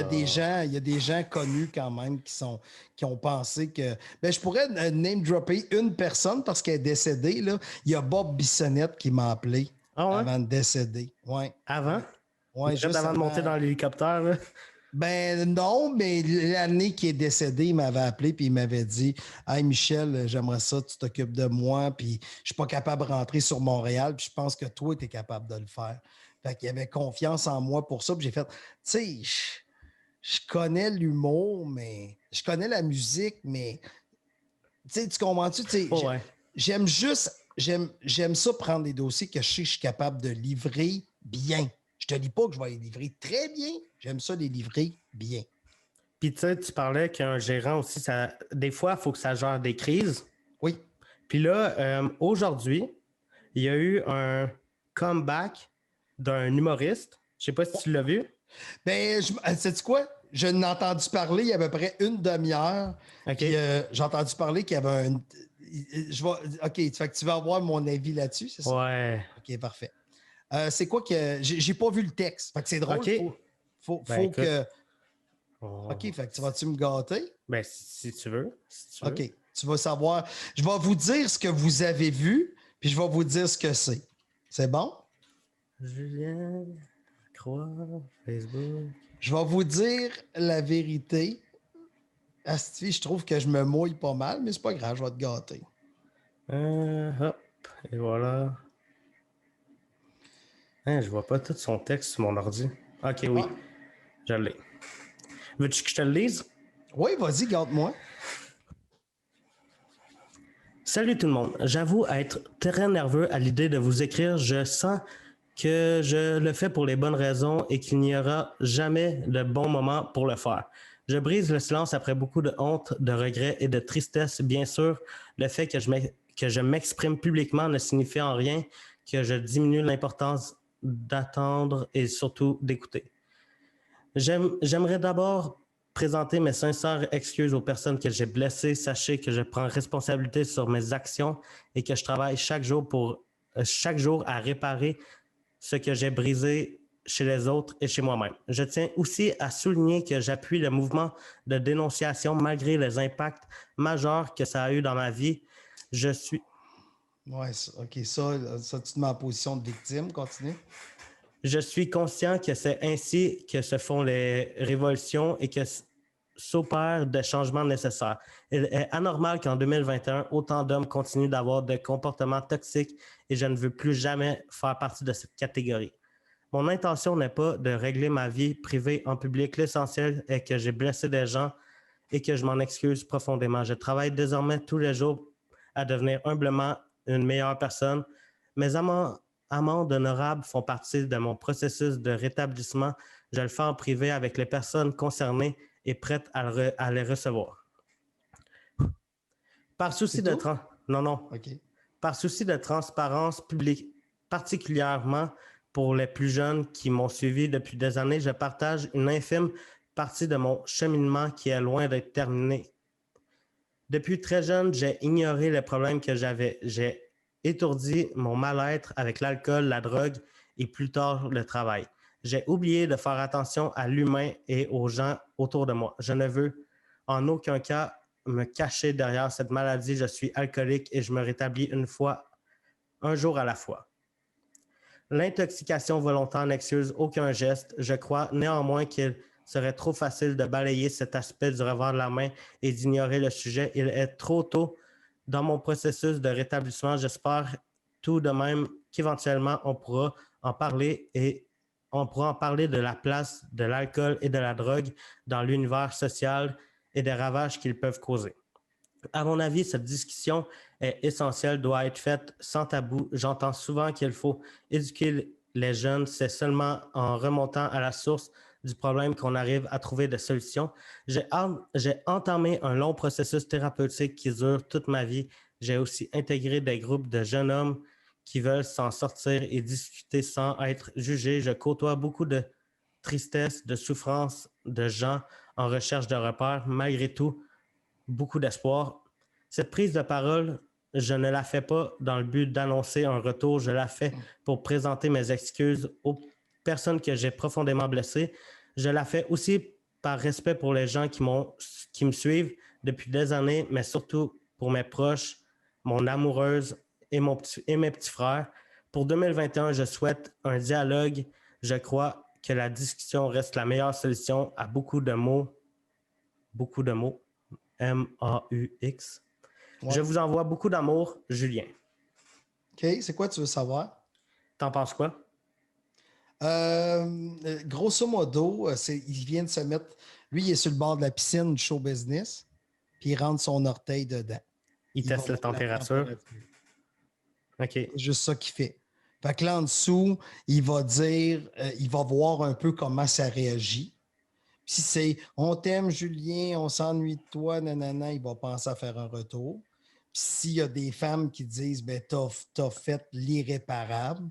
a des gens connus quand même qui ont pensé que. Ben, je pourrais name dropper une personne parce qu'elle est décédée, là. Il y a Bob Bissonnette qui m'a appelé Ah ouais? avant de décéder. Ouais. Avant? Ouais, Juste avant de monter dans l'hélicoptère, là? Ben non, mais l'année qu'il est décédé, il m'avait appelé puis il m'avait dit hey Michel, j'aimerais ça, tu t'occupes de moi, puis je suis pas capable de rentrer sur Montréal, puis je pense que toi, tu es capable de le faire. Fait qu'il avait confiance en moi pour ça, puis j'ai fait, tu sais, je connais l'humour, mais je connais la musique, mais tu sais, tu comprends-tu? Tu sais, Oh, ouais. j'aime ça prendre des dossiers que je sais que je suis capable de livrer bien. Je te dis pas que je vais les livrer très bien. J'aime ça les livrer bien. Puis tu sais, tu parlais qu'un gérant aussi, des fois, il faut que ça gère des crises. Oui. Puis là, aujourd'hui, il y a eu un comeback d'un humoriste. Je sais pas si tu l'as vu. Ben, sais-tu quoi? Je n'ai entendu parler il y a à peu près une demi-heure. OK. Puis j'ai entendu parler qu'il y avait un. OK, fait que tu vas avoir mon avis là-dessus, c'est ça? Ouais. OK, parfait. C'est quoi que. J'ai pas vu le texte. Fait que c'est drôle. OK. Ben, Faut écoute. que. OK, fait que tu vas-tu me gâter? Ben, si tu veux. Si tu veux. OK, tu vas savoir. Je vais vous dire ce que vous avez vu, puis je vais vous dire ce que c'est. C'est bon? Julien Croix, Facebook. Je vais vous dire la vérité. Asti, je trouve que je me mouille pas mal, mais c'est pas grave, je vais te gâter. Hop. Et voilà. Hein, je vois pas tout son texte sur mon ordi. OK, oui. Ah. Je l'ai. Veux-tu que je te le lise? Oui, vas-y, garde-moi. Salut tout le monde. J'avoue être très nerveux à l'idée de vous écrire. Je sens que je le fais pour les bonnes raisons et qu'il n'y aura jamais de bon moment pour le faire. Je brise le silence après beaucoup de honte, de regrets et de tristesse. Bien sûr, le fait que je m'exprime publiquement ne signifie en rien que je diminue l'importance d'attendre et surtout d'écouter. J'aimerais d'abord présenter mes sincères excuses aux personnes que j'ai blessées. Sachez que je prends responsabilité sur mes actions et que je travaille chaque jour à réparer ce que j'ai brisé chez les autres et chez moi-même. Je tiens aussi à souligner que j'appuie le mouvement de dénonciation malgré les impacts majeurs que ça a eu dans ma vie. Je suis Ouais, OK, ça, tu te mets en position de victime. Continue. Je suis conscient que c'est ainsi que se font les révolutions et que s'opèrent des changements nécessaires. Il est anormal qu'en 2021, autant d'hommes continuent d'avoir des comportements toxiques et je ne veux plus jamais faire partie de cette catégorie. Mon intention n'est pas de régler ma vie privée en public. L'essentiel est que j'ai blessé des gens et que je m'en excuse profondément. Je travaille désormais tous les jours à devenir humblement une meilleure personne. Mes amendes honorables font partie de mon processus de rétablissement. Je le fais en privé avec les personnes concernées et prêtes à les recevoir. Par souci de non, non. OK. Par souci de transparence publique, particulièrement pour les plus jeunes qui m'ont suivi depuis des années, je partage une infime partie de mon cheminement qui est loin d'être terminé. Depuis très jeune, j'ai ignoré les problèmes que j'avais. J'ai étourdi mon mal-être avec l'alcool, la drogue et plus tard le travail. J'ai oublié de faire attention à l'humain et aux gens autour de moi. Je ne veux en aucun cas me cacher derrière cette maladie. Je suis alcoolique et je me rétablis un jour à la fois. L'intoxication volontaire n'excuse aucun geste. Je crois néanmoins qu'il serait trop facile de balayer cet aspect du revers de la main et d'ignorer le sujet. Il est trop tôt dans mon processus de rétablissement. J'espère tout de même qu'éventuellement on pourra en parler et on pourra en parler de la place de l'alcool et de la drogue dans l'univers social et des ravages qu'ils peuvent causer. À mon avis, cette discussion est essentielle, doit être faite sans tabou. J'entends souvent qu'il faut éduquer les jeunes. C'est seulement en remontant à la source du problème qu'on arrive à trouver des solutions. J'ai entamé un long processus thérapeutique qui dure toute ma vie. J'ai aussi intégré des groupes de jeunes hommes qui veulent s'en sortir et discuter sans être jugés. Je côtoie beaucoup de tristesse, de souffrance, de gens en recherche de repères. Malgré tout, beaucoup d'espoir. Cette prise de parole, je ne la fais pas dans le but d'annoncer un retour, je la fais pour présenter mes excuses aux personnes que j'ai profondément blessées. Je la fais aussi par respect pour les gens qui me suivent depuis des années, mais surtout pour mes proches, mon amoureuse et mes petits frères. Pour 2021, je souhaite un dialogue. Je crois que la discussion reste la meilleure solution à beaucoup de mots. M-A-U-X. Ouais. Je vous envoie beaucoup d'amour, Julien. OK, c'est quoi tu veux savoir? T'en penses quoi? Grosso modo, il vient de se mettre. Lui, il est sur le bord de la piscine du show business, puis il rentre son orteil dedans. Il Il va teste la voir la température. température. OK. C'est juste ça qu'il fait. Fait que là, en dessous, il va dire, il va voir un peu comment ça réagit. Puis si c'est on t'aime, Julien, on s'ennuie de toi, nanana, il va penser à faire un retour. Puis s'il y a des femmes qui disent, ben, t'as fait l'irréparable,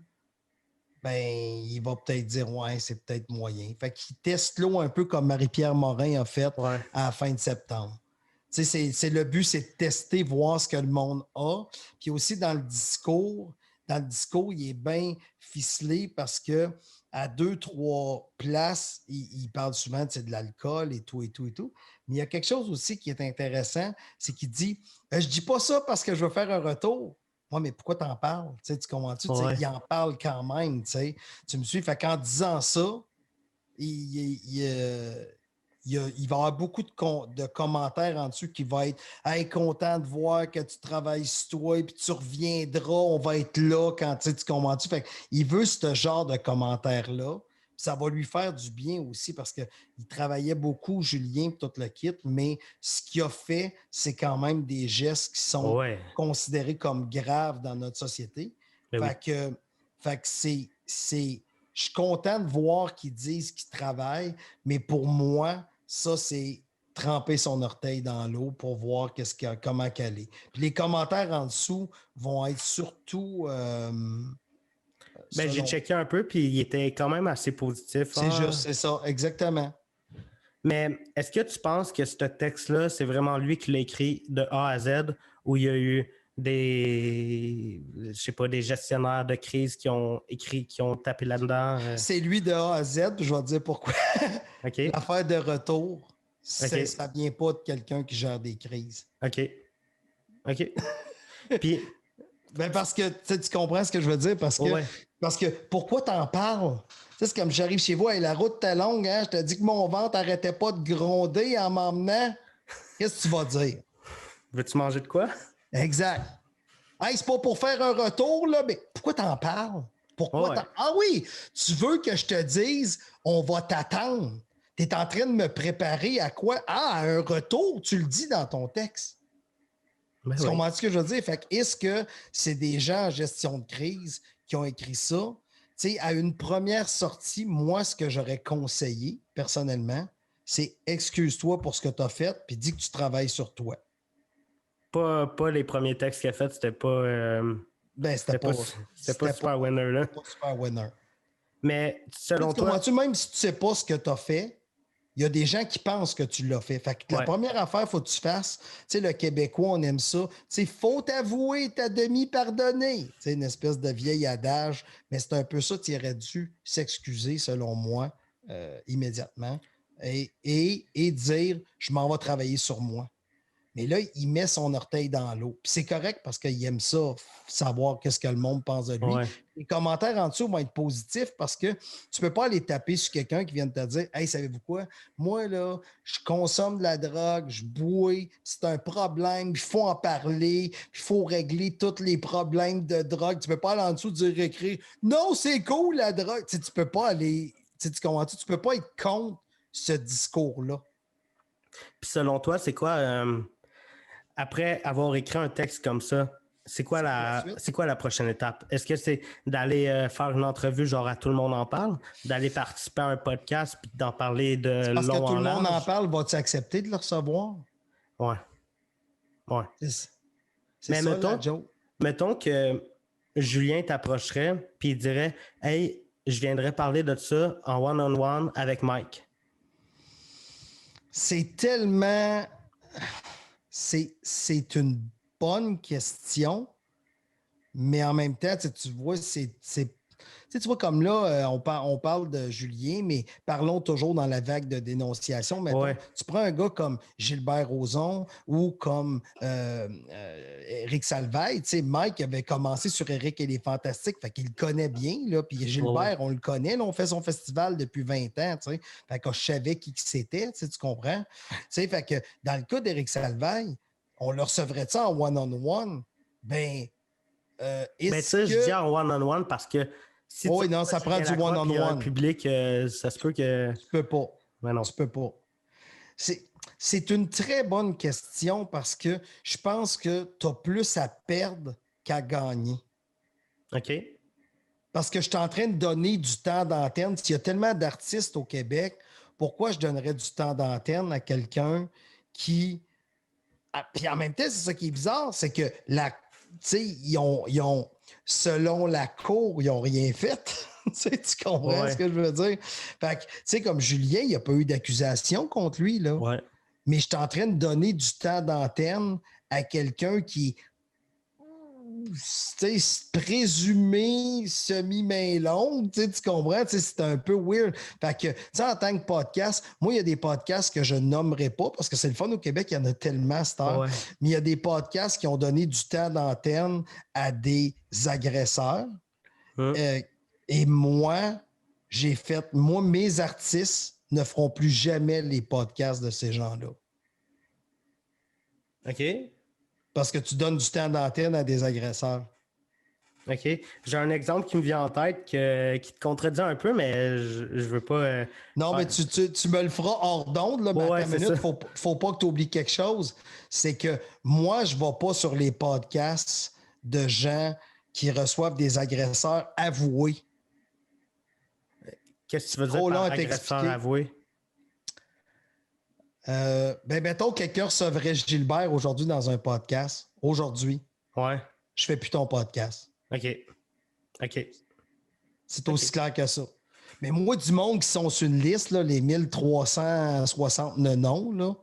ben, il va peut-être dire, ouais, c'est peut-être moyen. Fait qu'il teste l'eau un peu comme Marie-Pierre Morin a fait Ouais. à la fin de septembre. Tu sais, le but, c'est de tester, voir ce que le monde a. Puis aussi dans le discours, il est bien ficelé parce que à deux, trois places, il parle souvent de l'alcool et tout, et tout, et tout. Mais il y a quelque chose aussi qui est intéressant, c'est qu'il dit, je dis pas ça parce que je veux faire un retour. Ouais, mais pourquoi t'en parles? Tu comprends-tu? Ouais. Il en parle quand même. Tu me suis? Fait qu'en disant ça, il va y avoir beaucoup de commentaires en dessous qui vont être hey, content de voir que tu travailles sur toi et puis tu reviendras, on va être là quand tu comprends-tu? Fait qu'il veut ce genre de commentaires-là. Ça va lui faire du bien aussi parce qu'il travaillait beaucoup, Julien, et tout le kit, mais ce qu'il a fait, c'est quand même des gestes qui sont Ouais. considérés comme graves dans notre société. Ben oui. Fait que je suis content de voir qu'ils disent qu'ils travaillent, mais pour moi, ça, c'est tremper son orteil dans l'eau pour voir comment qu'elle est. Puis les commentaires en dessous vont être surtout Ben, j'ai selon. checké un peu, puis il était quand même assez positif. C'est Hein? juste, c'est ça, exactement. Mais est-ce que tu penses que ce texte-là, c'est vraiment lui qui l'a écrit de A à Z, ou il y a eu je sais pas, des gestionnaires de crise qui ont écrit, qui ont tapé là-dedans? C'est lui de A à Z, puis je vais te dire pourquoi. OK. L'affaire de retour, OK. ça vient pas de quelqu'un qui gère des crises. OK. OK. Puis, Ben parce que tu comprends ce que je veux dire? ouais. Parce que pourquoi t'en parles? C'est comme j'arrive chez vous, hey, la route est longue, hein? Je te dis que mon ventre n'arrêtait pas de gronder en m'emmenant. Qu'est-ce que tu vas dire? Veux-tu manger de quoi? Exact. Hey, c'est pas pour faire un retour, là, mais pourquoi t'en parles? Pourquoi Ouais. Ah oui, tu veux que je te dise, on va t'attendre. Tu es en train de me préparer à quoi? Ah, à un retour, tu le dis dans ton texte. Ben Tu oui. comprends ce que je veux dire? Fait que est-ce que c'est des gens en gestion de crise qui ont écrit ça? Tu sais, à une première sortie, moi, ce que j'aurais conseillé, personnellement, c'est excuse-toi pour ce que tu as fait, puis dis que tu travailles sur toi. Pas les premiers textes qu'il a fait, c'était pas. Ben, C'était pas super winner, là. pas super winner. Mais selon toi. Comprends-tu, même si tu sais pas ce que tu as fait, il y a des gens qui pensent que tu l'as fait. Fait que la première affaire, il faut que tu fasses, tu sais, le Québécois, on aime ça. Tu sais, faut t'avouer, t'as demi-pardonné. Tu sais, une espèce de vieil adage, mais c'est un peu ça, tu aurais dû s'excuser, selon moi, immédiatement et dire, je m'en vais travailler sur moi. Mais là, il met son orteil dans l'eau. Puis c'est correct parce qu'il aime ça, savoir qu'est-ce que le monde pense de lui. Ouais. Les commentaires en dessous vont être positifs parce que tu ne peux pas aller taper sur quelqu'un qui vient de te dire hey, savez-vous quoi? Moi, là, je consomme de la drogue, je bois, c'est un problème, il faut en parler, il faut régler tous les problèmes de drogue. Tu ne peux pas aller en dessous dire écrire non, c'est cool la drogue. Tu ne peux pas aller. Tu comprends-tu? Tu ne peux pas être contre ce discours-là. Puis selon toi, c'est quoi, après avoir écrit un texte comme ça, c'est quoi la prochaine étape? Est-ce que c'est d'aller faire une entrevue genre à Tout le monde en parle? D'aller participer à un podcast puis d'en parler de Parce long que tout le monde en large? parle, vas-tu accepter de le recevoir? Ouais. Ouais. C'est Mais ça, la joke. mettons que Julien t'approcherait puis il dirait hey, je viendrais parler de ça en one-on-one avec Mike. C'est tellement. C'est une bonne question, mais en même temps, tu vois, tu vois, comme là, on parle de Julien, mais parlons toujours dans la vague de dénonciation. Mettons, Ouais. tu prends un gars comme Gilbert Rozon ou comme Éric Salvaille. Mike avait commencé sur Éric et les Fantastiques, fait qu'il le connaît bien. Là, puis Gilbert, on le connaît. Là, on fait son festival depuis 20 ans. Fait que je savais qui c'était, tu comprends? Fait que dans le cas d'Éric Salvaille, on le recevrait ça en one-on-one? Ben, Ben, tu sais, je dis en one-on-one parce que Si tu Oui, non, ça prend du one-on-one. public, ça se peut que... Tu peux pas. Ben non. Tu peux pas. C'est une très bonne question parce que je pense que tu as plus à perdre qu'à gagner. OK. Parce que je suis en train de donner du temps d'antenne. S'il y a tellement d'artistes au Québec, pourquoi je donnerais du temps d'antenne à quelqu'un qui... Ah, puis en même temps, c'est ça qui est bizarre, c'est que ils ont, selon la cour, ils n'ont rien fait. Tu comprends ce que je veux dire? Fait que, tu sais, comme Julien, il n'y a pas eu d'accusation contre lui, là. Ouais. Mais je suis en train de donner du temps d'antenne à quelqu'un qui présumé semi-main longue, tu comprends? C'est un peu weird. Fait que, en tant que podcast, moi, il y a des podcasts que je nommerai pas parce que c'est le fun au Québec, il y en a tellement cette heure. Ouais. Mais il y a des podcasts qui ont donné du temps d'antenne à des agresseurs. Et moi, mes artistes ne feront plus jamais les podcasts de ces gens-là. OK. Parce que tu donnes du temps d'antenne à des agresseurs. OK. J'ai un exemple qui me vient en tête qui te contredit un peu, mais je veux pas... Non, mais tu me le feras hors d'onde, là, mais Ouais, attends une minute, faut pas que tu oublies quelque chose. C'est que moi, je ne vais pas sur les podcasts de gens qui reçoivent des agresseurs avoués. Qu'est-ce que tu veux dire par agresseur avoué? Mettons que quelqu'un recevrait Gilbert aujourd'hui dans un podcast. Aujourd'hui. Ouais. Je fais plus ton podcast. OK. C'est aussi clair que ça. Mais moi, du monde qui sont sur une liste, là, les 1360 noms, là.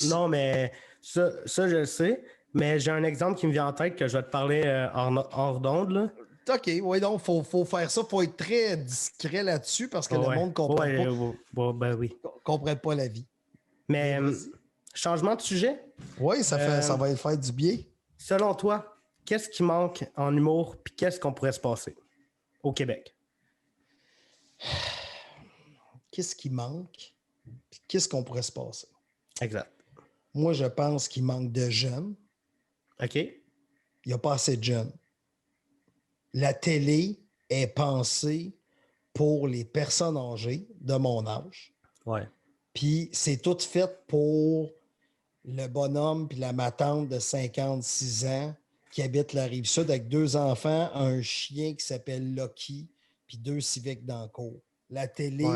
Non, mais ça, je le sais. Mais j'ai un exemple qui me vient en tête que je vais te parler hors d'onde, là. OK, oui, donc faut faire ça. Il faut être très discret là-dessus parce que le monde ne comprend pas la vie. Mais changement de sujet? Oui, ça va faire du bien. Selon toi, qu'est-ce qui manque en humour puis qu'est-ce qu'on pourrait se passer au Québec? Qu'est-ce qui manque puis qu'est-ce qu'on pourrait se passer? Exact. Moi, je pense qu'il manque de jeunes. OK. Il n'y a pas assez de jeunes. La télé est pensée pour les personnes âgées de mon âge. Ouais. Puis c'est tout fait pour le bonhomme puis la matante de 56 ans qui habite la Rive-Sud avec 2 enfants, un chien qui s'appelle Lucky, puis 2 civiques dans le cours. La télé,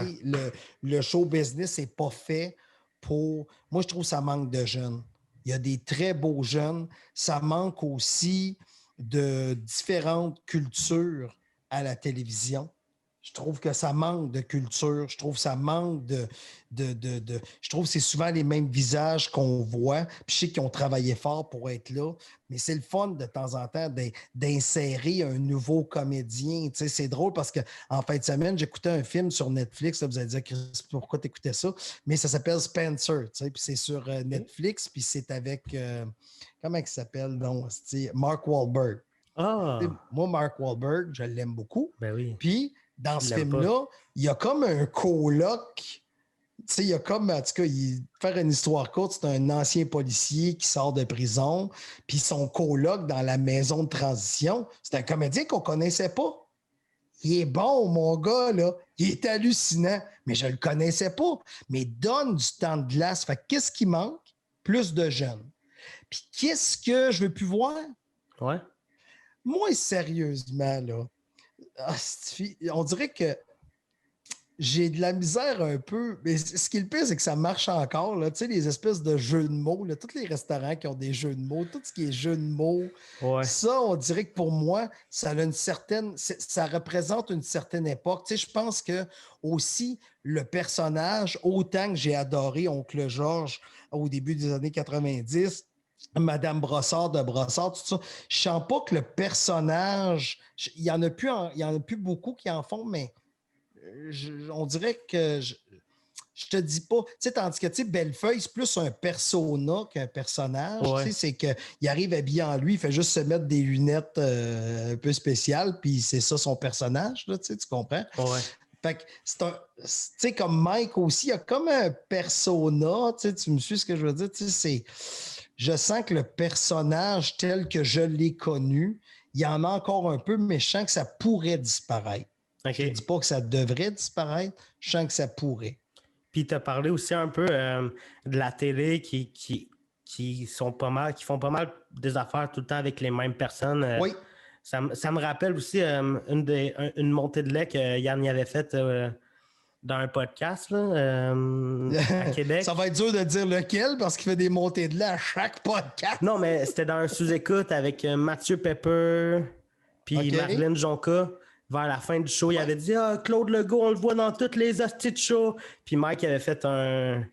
le show business n'est pas fait pour... Moi, je trouve que ça manque de jeunes. Il y a des très beaux jeunes. Ça manque aussi de différentes cultures à la télévision. Je trouve que ça manque de culture. Je trouve que ça manque je trouve que c'est souvent les mêmes visages qu'on voit. Puis je sais qu'ils ont travaillé fort pour être là, mais c'est le fun de temps en temps d'insérer un nouveau comédien. Tu sais, c'est drôle parce qu'en fin de semaine, j'écoutais un film sur Netflix. Là, vous allez dire, pourquoi tu écoutais ça? Mais ça s'appelle Spencer. Tu sais, puis c'est sur Netflix. Puis c'est avec... comment il s'appelle? Non, c'est Mark Wahlberg. Ah! Moi, Mark Wahlberg, je l'aime beaucoup. Ben oui. Puis, dans ce film-là, il y a comme un coloc. Tu sais, il y a comme, en tout cas, faire une histoire courte, c'est un ancien policier qui sort de prison, puis son coloc dans la maison de transition, c'est un comédien qu'on connaissait pas. Il est bon, mon gars, là. Il est hallucinant, mais je le connaissais pas. Mais donne du temps de glace. Fait qu'est-ce qui manque? Plus de jeunes. Puis qu'est-ce que je veux plus voir? Ouais. Moi, sérieusement, là, on dirait que j'ai de la misère un peu. Mais ce qui est le pire, c'est que ça marche encore. Là. Tu sais, les espèces de jeux de mots, là, tous les restaurants qui ont des jeux de mots, tout ce qui est jeux de mots, ça, on dirait que pour moi, ça représente une certaine époque. Tu sais, je pense que aussi le personnage, autant que j'ai adoré Oncle Georges au début des années 90, Madame Brossard de Brossard, tout ça. Je sens pas que le personnage, il y en a plus beaucoup qui en font, mais on dirait que je te dis pas. Tu sais, tandis que Bellefeuille, c'est plus un persona qu'un personnage. Ouais. Tu sais, c'est qu'il arrive habillé en lui, il fait juste se mettre des lunettes un peu spéciales, puis c'est ça son personnage, là, tu comprends? Ouais. Fait que c'est un. Tu sais, comme Mike aussi, il y a comme un persona, tu me suis ce que je veux dire? Tu sais, je sens que le personnage tel que je l'ai connu, il y en a encore un peu, mais je sens que ça pourrait disparaître. OK. Je ne dis pas que ça devrait disparaître, je sens que ça pourrait. Puis tu as parlé aussi un peu de la télé qui font pas mal des affaires tout le temps avec les mêmes personnes. Oui. Ça me rappelle aussi une montée de lait que Yann y avait faite dans un podcast là, à Québec. Ça va être dur de dire lequel parce qu'il fait des montées de lait à chaque podcast. Non, mais c'était dans un sous-écoute avec Mathieu Pepper puis Marlène Jonca. Vers la fin du show, il avait dit Claude Legault, on le voit dans toutes les hosties de show. Puis Mike avait fait un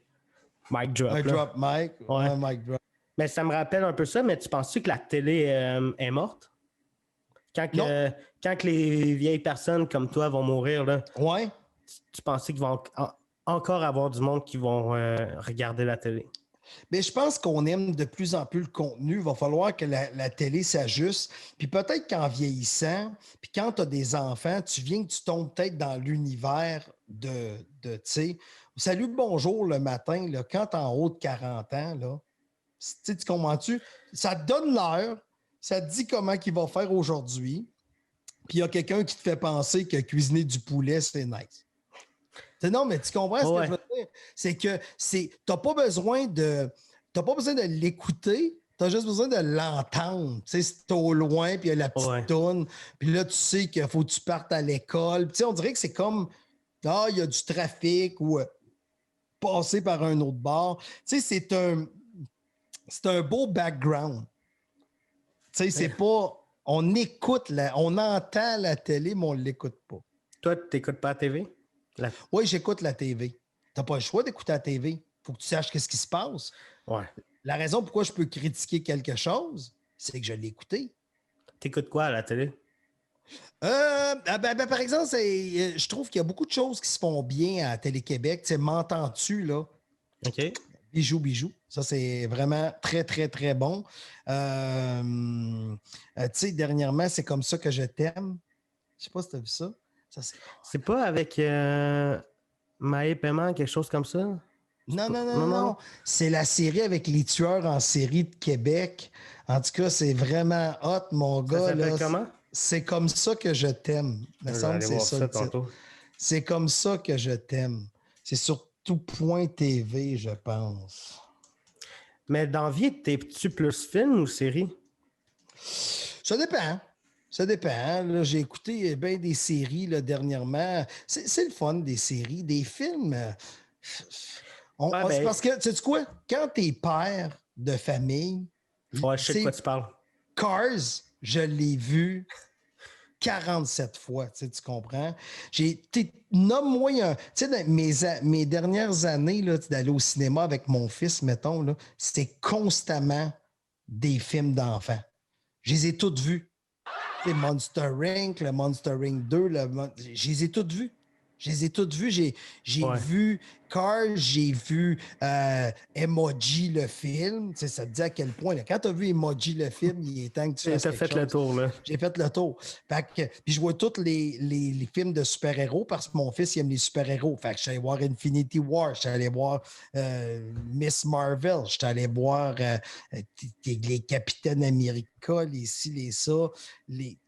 mic drop. Un drop mic. Ouais. Un mic drop. Mais ça me rappelle un peu ça, mais tu penses-tu que la télé est morte? Quand que les vieilles personnes comme toi vont mourir, là, ouais. tu penses qu'il va encore avoir du monde qui vont regarder la télé? Mais je pense qu'on aime de plus en plus le contenu. Il va falloir que la télé s'ajuste. Puis peut-être qu'en vieillissant, puis quand tu as des enfants, tu tombes peut-être dans l'univers de tu sais, salut, bonjour le matin, là, quand tu es en haut de 40 ans, là, tu comprends-tu? Ça te donne l'heure, ça te dit comment il va faire aujourd'hui, puis il y a quelqu'un qui te fait penser que cuisiner du poulet, c'est nice. Non, mais tu comprends ce que je veux dire? C'est que tu n'as pas besoin de l'écouter, tu as juste besoin de l'entendre. Tu sais, c'est au loin, puis il y a la petite toune, puis là, tu sais qu'il faut que tu partes à l'école. Tu sais, on dirait que c'est comme, il y a du trafic ou passer par un autre bar. Tu sais, c'est un beau background. Tu sais, c'est pas, on entend la télé, mais on ne l'écoute pas. Toi, tu n'écoutes pas la TV? Oui, j'écoute la TV. Tu n'as pas le choix d'écouter la TV. Il faut que tu saches ce qui se passe. Ouais. La raison pourquoi je peux critiquer quelque chose, c'est que je l'ai écouté. T'écoutes quoi à la télé? Par exemple, je trouve qu'il y a beaucoup de choses qui se font bien à Télé-Québec. Tu sais, m'entends-tu, là? OK. Bijou. Ça, c'est vraiment très, très, très bon. Tu sais, dernièrement, c'est comme ça que je t'aime. Je sais pas si tu as vu ça. C'est pas avec Maë Paiement, quelque chose comme ça? Non. C'est la série avec les tueurs en série de Québec. En tout cas, c'est vraiment hot, mon gars. Ça s'appelle comment? C'est comme ça que je t'aime. Il me semble que c'est ça le titre. C'est comme ça que je t'aime. C'est sur tout.tv, je pense. Mais dans vie, t'es-tu plus film ou série? Ça dépend. Ça dépend. Là, j'ai écouté bien des séries là, dernièrement. C'est le fun des séries. Des films. Parce que, tu sais quoi? Quand t'es père de famille. Ouais, je sais de quoi tu parles. Cars, je l'ai vu 47 fois, tu comprends? Nomme-moi tu sais, mes dernières années là, d'aller au cinéma avec mon fils, mettons, là, c'était constamment des films d'enfants. Je les ai toutes vus. Les Monster Inc., le Monster Inc. 2, je les ai toutes vus. J'ai vu Cars, j'ai vu Emoji le film. Tu sais, ça te dit à quel point. Là, quand tu as vu Emoji le film, il est temps que tu fasses quelque chose. Le tour, là. J'ai fait le tour. Puis je vois tous les films de super-héros parce que mon fils il aime les super-héros. Fait que je suis allé voir Infinity War, je suis allé voir Miss Marvel, je suis allé voir les Capitaines America, les ci, les ça.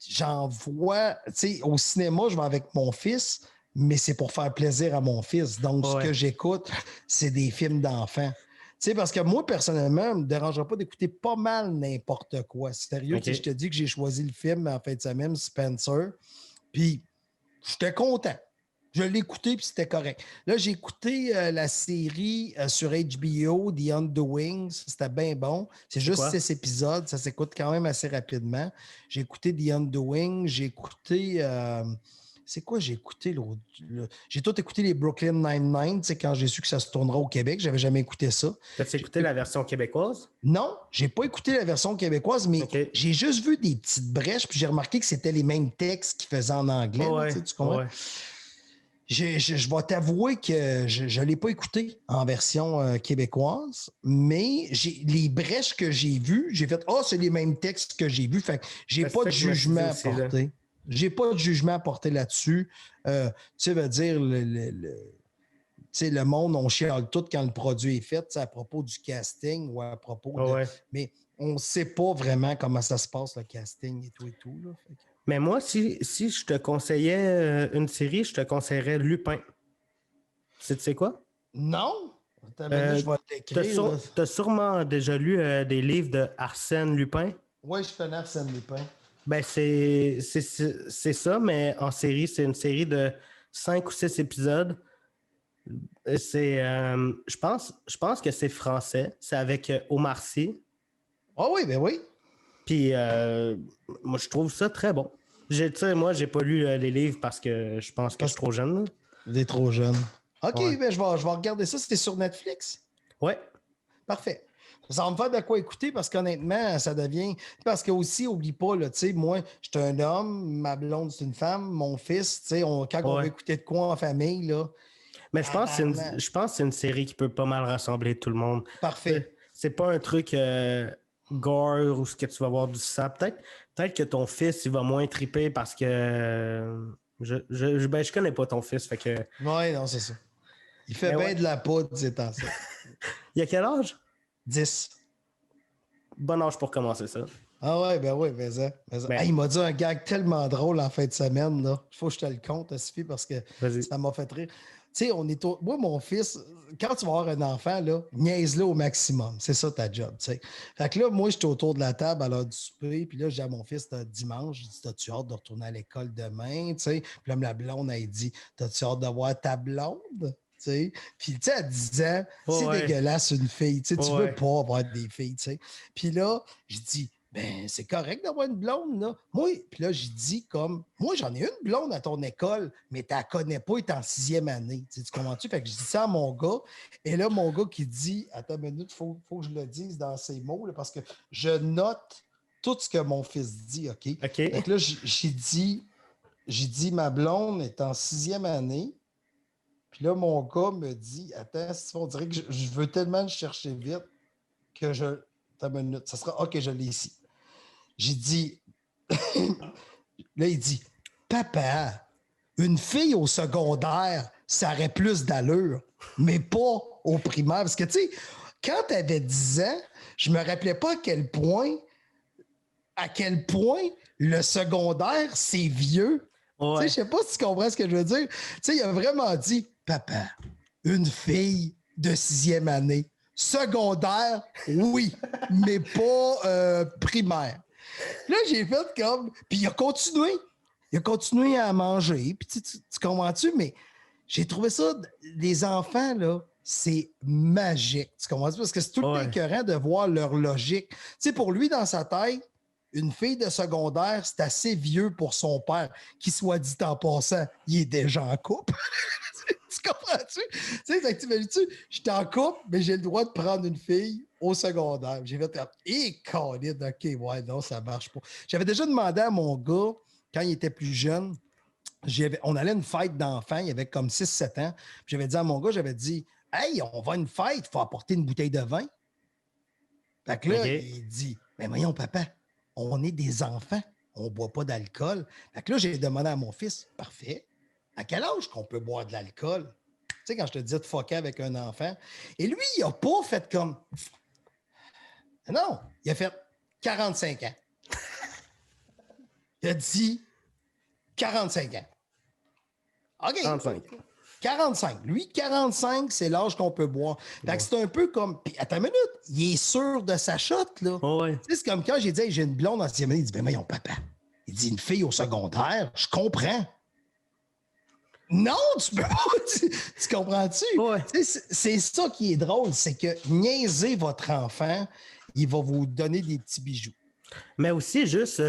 J'en vois, tu sais, au cinéma, je vais avec mon fils, mais c'est pour faire plaisir à mon fils. Donc, ce que j'écoute, c'est des films d'enfants. Tu sais, parce que moi, personnellement, ça ne me dérangera pas d'écouter pas mal n'importe quoi. Sérieux, je te dis que j'ai choisi le film en fin de semaine, Spencer, puis j'étais content. Je l'ai écouté, puis c'était correct. Là, j'ai écouté la série sur HBO, The Undoing. C'était bien bon. C'est juste 6 épisodes. Ça s'écoute quand même assez rapidement. J'ai écouté The Undoing. J'ai écouté... c'est quoi j'ai écouté l'autre? J'ai tout écouté les Brooklyn Nine-Nine, tu sais, quand j'ai su que ça se tournera au Québec. J'avais jamais écouté ça. As-tu écouté la version québécoise? Non, j'ai pas écouté la version québécoise, mais j'ai juste vu des petites brèches, puis j'ai remarqué que c'était les mêmes textes qu'ils faisaient en anglais. Là, tu comprends? Je vais t'avouer que je ne l'ai pas écouté en version québécoise, mais les brèches que j'ai vues, j'ai fait « Ah, c'est les mêmes textes que j'ai vus. » Fait que j'ai pas de jugement à porter. J'ai pas de jugement à porter là-dessus. Tu sais, veut dire, le monde, on chiale tout quand le produit est fait, à propos du casting ou à propos de... Mais on ne sait pas vraiment comment ça se passe, le casting et tout. Là. Fait que... Mais moi, si je te conseillais une série, je te conseillerais Lupin. Tu sais quoi? Non! Attends, mais là, je vais l'écrire. Là. T'as sûrement déjà lu des livres de Arsène Lupin. Oui, je connais Arsène Lupin. Ben, c'est ça, mais en série, c'est une série de 5 ou 6 épisodes. Je pense que c'est français. C'est avec Omar Sy. Ah oui, ben oui. Puis, moi, je trouve ça très bon. Moi, j'ai pas lu les livres parce que je pense que je suis trop jeune. Là. Vous êtes trop jeune. OK, Ouais. ben je vais regarder ça. C'était sur Netflix. Ouais. Parfait. Ça va me faire de quoi écouter parce qu'honnêtement, ça devient. Parce que aussi, oublie pas, là, tu sais, moi, je suis un homme, ma blonde, c'est une femme, mon fils, tu sais, quand on veut écouter de quoi en famille, là. Mais je pense que c'est une série qui peut pas mal rassembler tout le monde. Parfait. C'est pas un truc gore ou ce que tu vas voir du sang. Peut-être que ton fils, il va moins triper parce que je connais pas ton fils, fait que. Ouais, non, c'est ça. Il fait bien de la poudre, ces temps-ci. Il a quel âge? 10. Bon âge pour commencer ça. Ah ouais, ben oui, mais ça. Hey, il m'a dit un gag tellement drôle en fin de semaine, là. Il faut que je te le compte, Sophie, parce que ça m'a fait rire. Tu sais, moi, mon fils, quand tu vas avoir un enfant, là, niaise-le au maximum. C'est ça ta job, tu sais. Fait que là, moi, j'étais autour de la table à l'heure du souper, puis là, j'ai à mon fils, dimanche, j'ai dit, t'as-tu hâte de retourner à l'école demain, tu sais? Puis là, la blonde, elle dit, t'as-tu hâte de voir ta blonde? T'sais. Puis, tu sais, à 10 ans, c'est dégueulasse une fille. Tu veux pas avoir des filles, tu sais. Puis là, je dis, ben, c'est correct d'avoir une blonde, là. Moi, puis là, j'ai dit comme, moi, j'en ai une blonde à ton école, mais tu la connais pas, elle est en 6e année. Tu comprends-tu? Fait que je dis ça à mon gars. Et là, mon gars qui dit, attends une minute, faut que je le dise dans ces mots, là, parce que je note tout ce que mon fils dit, OK? Fait que là, j'ai dit, ma blonde est en 6e année. Puis là, mon gars me dit, attends, on dirait que je veux tellement le chercher vite que je... Attends une minute, ça sera... OK, je l'ai ici. J'ai dit... Là, il dit, papa, une fille au secondaire, ça aurait plus d'allure, mais pas au primaire. Parce que, tu sais, quand tu avais 10 ans, je me rappelais pas à quel point le secondaire, c'est vieux. Ouais. Je sais pas si tu comprends ce que je veux dire. Tu sais, il a vraiment dit, papa, une fille de 6e année. Secondaire, oui, mais pas primaire. Là, j'ai fait comme... Puis il a continué. Il a continué à manger. Puis tu comprends-tu? Mais j'ai trouvé ça... Les enfants, là, c'est magique. Tu comprends-tu? Parce que c'est tout le temps écœurant de voir leur logique. Tu sais, pour lui, dans sa tête, une fille de secondaire, c'est assez vieux pour son père, qui, soit dit en passant, il est déjà en couple. Tu comprends-tu? Tu sais, t'imagines-tu? Je suis en couple, mais j'ai le droit de prendre une fille au secondaire. J'ai fait Colin, OK, ouais, non, ça marche pas. J'avais déjà demandé à mon gars, quand il était plus jeune, on allait à une fête d'enfants, il avait comme 6-7 ans. Puis j'avais dit à mon gars, j'avais dit, hey, on va à une fête, il faut apporter une bouteille de vin. Fait que là, il dit, mais voyons, papa, on est des enfants, on ne boit pas d'alcool. Fait que là, j'ai demandé à mon fils, parfait, à quel âge qu'on peut boire de l'alcool? Tu sais, quand je te disais de fucker avec un enfant. Et lui, il n'a pas fait comme... Non, il a fait 45 ans. Il a dit 45 ans. OK. 45. 45. Lui, 45, c'est l'âge qu'on peut boire. Fait que c'est un peu comme... Puis, attends une minute, il est sûr de sa shot, là. Oh, tu sais, c'est comme quand j'ai dit, hey, j'ai une blonde en 6e année, il dit, ben voyons, papa. Il dit, une fille au secondaire, je comprends. Non, tu peux pas. Tu comprends-tu? Ouais. C'est ça qui est drôle, c'est que niaiser votre enfant, il va vous donner des petits bijoux. Mais aussi, juste, tu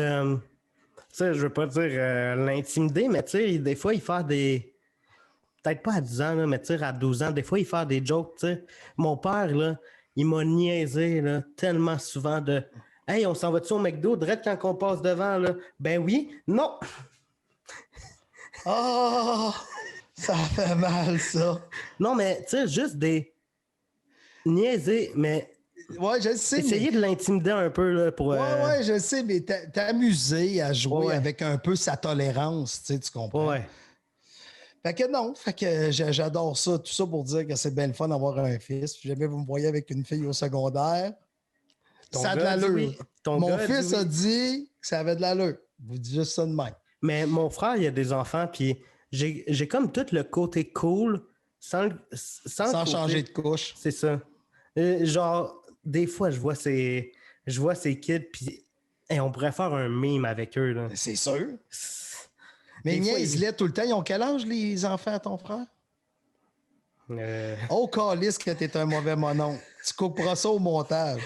sais, je veux pas dire l'intimider, mais tu sais, des fois, il fait des... Peut-être pas à 10 ans, là, mais tu sais, à 12 ans, des fois, il fait des jokes, tu sais. Mon père, là, il m'a niaisé là, tellement souvent de « Hey, on s'en va-tu au McDo, direct quand on passe devant, là? » Ben oui, non! Oh, ça fait mal, ça. Non, mais tu sais, juste des niaiser, mais ouais, je sais. Essayer de l'intimider un peu là, pour. Ouais, je sais, mais t'amuser à jouer avec un peu sa tolérance, tu comprends? Ouais. Fait que non, fait que j'adore ça. Tout ça pour dire que c'est bien le fun d'avoir un fils. Si jamais vous me voyez avec une fille au secondaire, Ça a de gars dit l'allure. oui. Ton Mon gars dit fils oui. a dit que ça avait de l'allure. Vous dites juste ça de même. Mais mon frère, il a des enfants, puis j'ai comme tout le côté cool sans le Sans côté... changer de couche. C'est ça. Genre, des fois, je vois ces kids, puis hey, on pourrait faire un meme avec eux. Là. C'est sûr. Mais Des fois, niaise-les tout le temps. Ils ont quel âge, les enfants à ton frère? Oh, calisse que t'es un mauvais monon. Tu couperas ça au montage.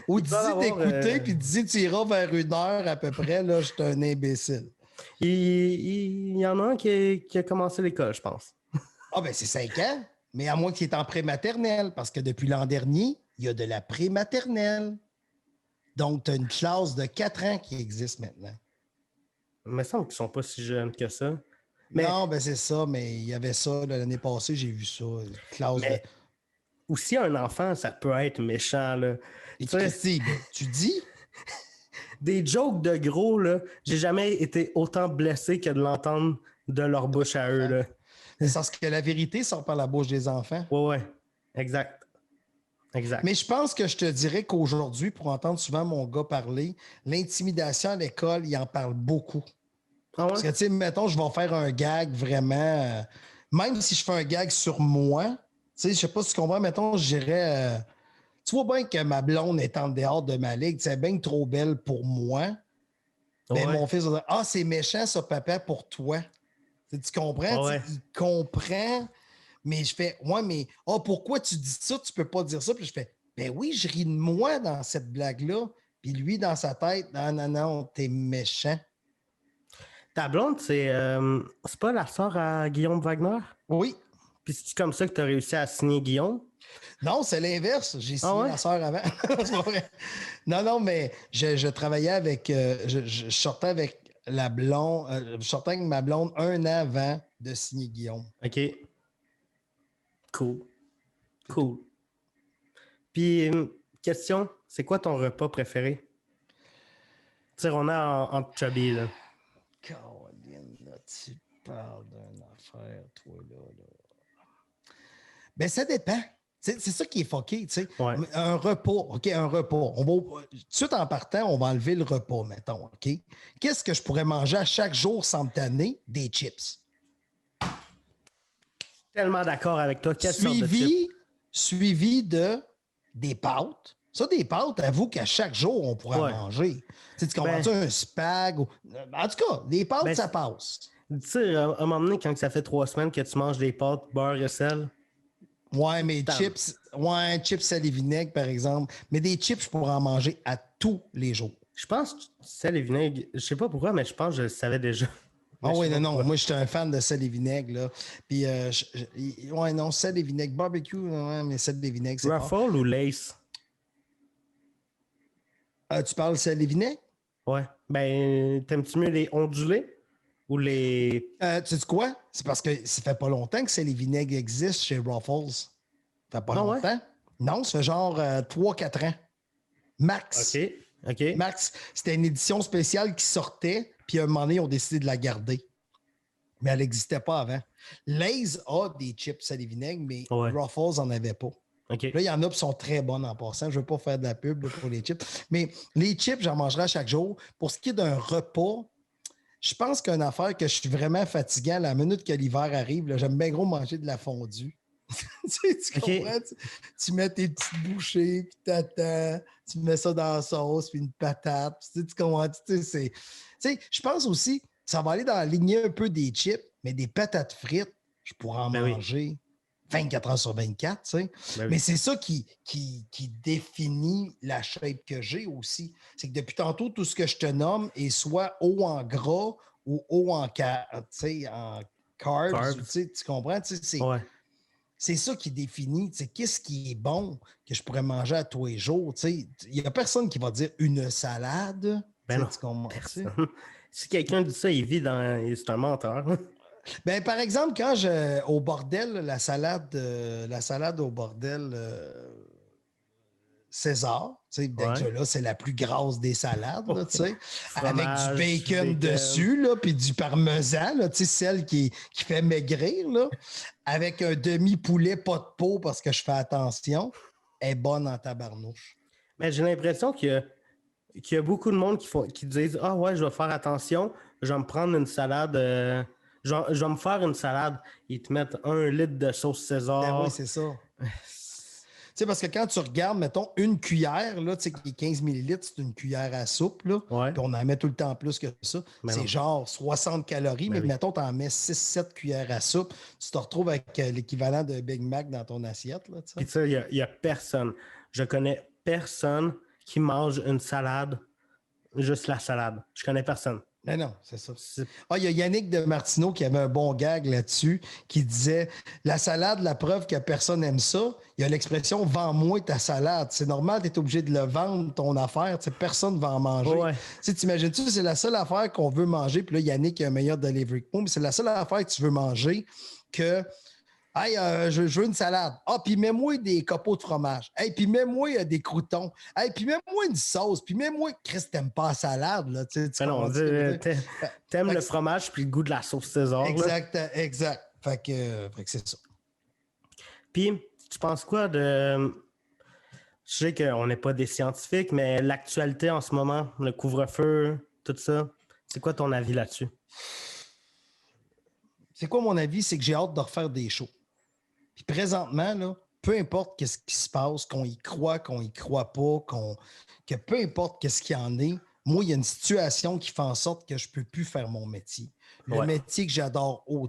Ou dis d'écouter, puis dis tu iras vers 1 heure à peu près. Là, je suis un imbécile. Il y en a un qui a commencé l'école, je pense. Ah, ben c'est 5 ans. Mais à moins qu'il est en prématernelle, parce que depuis l'an dernier, il y a de la prématernelle. Donc, tu as une classe de 4 ans qui existe maintenant. Il me semble qu'ils sont pas si jeunes que ça. Mais, non, ben c'est ça, mais il y avait ça là, l'année passée, j'ai vu ça. Classe mais aussi, un enfant, ça peut être méchant. Là. Et Christy, ben, tu dis? Des jokes de gros, là, j'ai jamais été autant blessé que de l'entendre de leur bouche à eux. Là. C'est parce que la vérité sort par la bouche des enfants. Ouais, exact. Exact. Mais je pense que je te dirais qu'aujourd'hui, pour entendre souvent mon gars parler, l'intimidation à l'école, il en parle beaucoup. Ah ouais? Parce que, tu sais, mettons, je vais faire un gag vraiment... même si je fais un gag sur moi, tu sais, je sais pas si tu comprends, mettons, je dirais... tu vois bien que ma blonde est en dehors de ma ligue, c'est bien trop belle pour moi. Mais mon fils va dire, ah, c'est méchant ça, papa, pour toi. Tu comprends? Ouais. Il comprend, mais je fais, ouais, mais pourquoi tu dis ça? Tu peux pas dire ça. Puis je fais, ben oui, je ris de moi dans cette blague-là. Puis lui, dans sa tête, non, t'es méchant. Ta blonde, c'est pas la sœur à Guillaume Wagner? Oui. Puis c'est comme ça que tu as réussi à signer Guillaume? Non, c'est l'inverse. J'ai signé la sœur avant. C'est pas vrai. Non, mais je travaillais avec... je sortais avec la blonde... je sortais avec ma blonde 1 an avant de signer Guillaume. OK. Cool. Cool. Puis, question, c'est quoi ton repas préféré? Tu sais, on a en chubby, là. Caroline, là, tu parles d'une affaire, toi, là. Ben, ça dépend. C'est ça qui est fucké, tu sais. Ouais. Un repas, OK, un repas. On va, tout de suite en partant, on va enlever le repas, mettons, OK? Qu'est-ce que je pourrais manger à chaque jour sans me tanner? Des chips. Tellement d'accord avec toi. Quelle sorte de chips? Suivi de des pâtes. Ça, des pâtes, avoue qu'à chaque jour, on pourrait manger. Tu comprends-tu, un spag? En tout cas, des pâtes, ça passe. Tu sais, à un moment donné, quand ça fait 3 semaines que tu manges des pâtes, beurre et sel... Ouais, mais chips sel et vinaigre, par exemple. Mais des chips, je pourrais en manger à tous les jours. Je pense que sel et vinaigre, je sais pas pourquoi, mais je pense que je le savais déjà. Ah oui, non. Moi, j'étais un fan de sel et vinaigre, là. Puis, non, sel et vinaigre. Barbecue, ouais, mais sel et vinaigre, c'est Ruffle ou Lace? Tu parles sel et vinaigre? Ouais. Ben, t'aimes-tu mieux les ondulés ou les... Tu sais quoi? C'est parce que ça fait pas longtemps que sel et vinaigre existent chez Ruffles. Ça fait pas longtemps. Ouais? Non, ça fait genre 3-4 ans. Max. OK. Max, c'était une édition spéciale qui sortait, puis à un moment donné, ils ont décidé de la garder. Mais elle n'existait pas avant. Lay's a des chips sel et vinaigre, mais Ruffles n'en avait pas. Okay. Là, il y en a qui sont très bonnes en passant. Je ne veux pas faire de la pub pour les chips. Mais les chips, j'en mangerai à chaque jour. Pour ce qui est d'un repas, je pense qu'une affaire que je suis vraiment fatigué à la minute que l'hiver arrive, là, j'aime bien gros manger de la fondue. Tu comprends? Tu mets tes petites bouchées, puis t'attends, tu mets ça dans la sauce, puis une patate. Tu comprends? Je pense aussi, ça va aller dans la lignée un peu des chips, mais des patates frites, je pourrais en manger 24 heures sur 24. Tu sais. Mais c'est ça qui définit la shape que j'ai aussi. C'est que depuis tantôt, tout ce que je te nomme est soit haut en gras ou haut en carbs. Tu comprends? C'est ça qui définit qu'est-ce qui est bon que je pourrais manger à tous les jours. Il n'y a personne qui va dire une salade. Ben non, si quelqu'un dit ça, c'est un menteur. Ben, par exemple, quand au bordel, la salade au bordel César, là, c'est la plus grasse des salades, là, avec du bacon dessus, puis du parmesan, là, celle qui fait maigrir, là, avec un demi-poulet pas de peau parce que je fais attention, est bonne en tabarnouche. Mais j'ai l'impression qu'il y a beaucoup de monde qui disent ah ouais, je vais faire attention, je vais me prendre une salade, je vais me faire une salade. Ils te mettent 1 litre de sauce Ben oui, César. c'est ça. Tu sais, parce que quand tu regardes, mettons, une cuillère, là, tu sais, qui est 15 millilitres, c'est une cuillère à soupe, là, Ouais, puis on en met tout le temps plus que ça. mais C'est non. genre 60 calories, Ben mais oui. mettons, tu en mets 6-7 cuillères à soupe, tu te retrouves avec l'équivalent de Big Mac dans ton assiette, là, tu sais. Puis tu sais, il y a personne. Je connais personne qui mange une salade, juste la salade. Je connais personne. Mais non, c'est ça. C'est- Ah, il y a Yannick de Martineau qui avait un bon gag là-dessus, qui disait la salade, la preuve que personne aime ça. Il y a l'expression vends-moi ta salade. C'est normal, tu es obligé de le vendre, ton affaire. Tu sais, personne ne va en manger. Ouais. Tu sais, t'imagines-tu, c'est la seule affaire qu'on veut manger. Puis là, Yannick a un meilleur delivery que moi, mais c'est la seule affaire que tu veux manger que. Hey, je veux une salade. Ah, puis mets-moi des copeaux de fromage. Hey, puis mets-moi des croûtons. Hey, puis mets-moi une sauce. Puis mets-moi. Chris, t'aimes pas la salade, là. Tu Mais non, comprends ce que je veux dire? t'aimes Fait le que fromage puis le goût de la sauce César, là. exact. Fait que c'est ça. Puis, tu penses quoi de... Je sais qu'on n'est pas des scientifiques, mais l'actualité en ce moment, le couvre-feu, tout ça, c'est quoi ton avis là-dessus? C'est quoi mon avis? C'est que j'ai hâte de refaire des shows. Puis présentement, là, peu importe qu'est-ce qui se passe, qu'on y croit pas, que peu importe qu'est-ce qu'il y en est, moi, il y a une situation qui fait en sorte que je peux plus faire mon métier. Le Ouais. métier que j'adore, je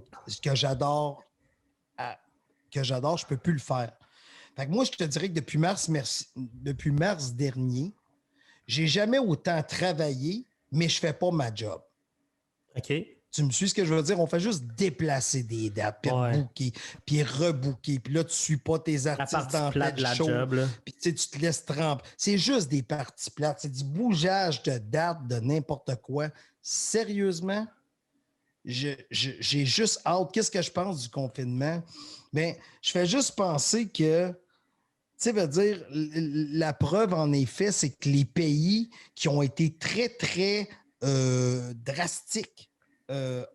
peux plus le faire. Fait que moi, je te dirais que depuis mars dernier, j'ai jamais autant travaillé, mais je fais pas ma job. OK? Tu me suis ce que je veux dire? On fait juste déplacer des dates, puis Ouais. rebooker, puis rebooker. Puis là, tu ne suis pas tes La artistes partie dans plate tel de la show. job, là. Puis tu te laisses tremper. C'est juste des parties plates. C'est du bougeage de dates, de n'importe quoi. Sérieusement, j'ai juste hâte. Qu'est-ce que je pense du confinement? Bien, je fais juste penser que, tu sais, veut dire, la preuve, en effet, c'est que les pays qui ont été très, très drastiques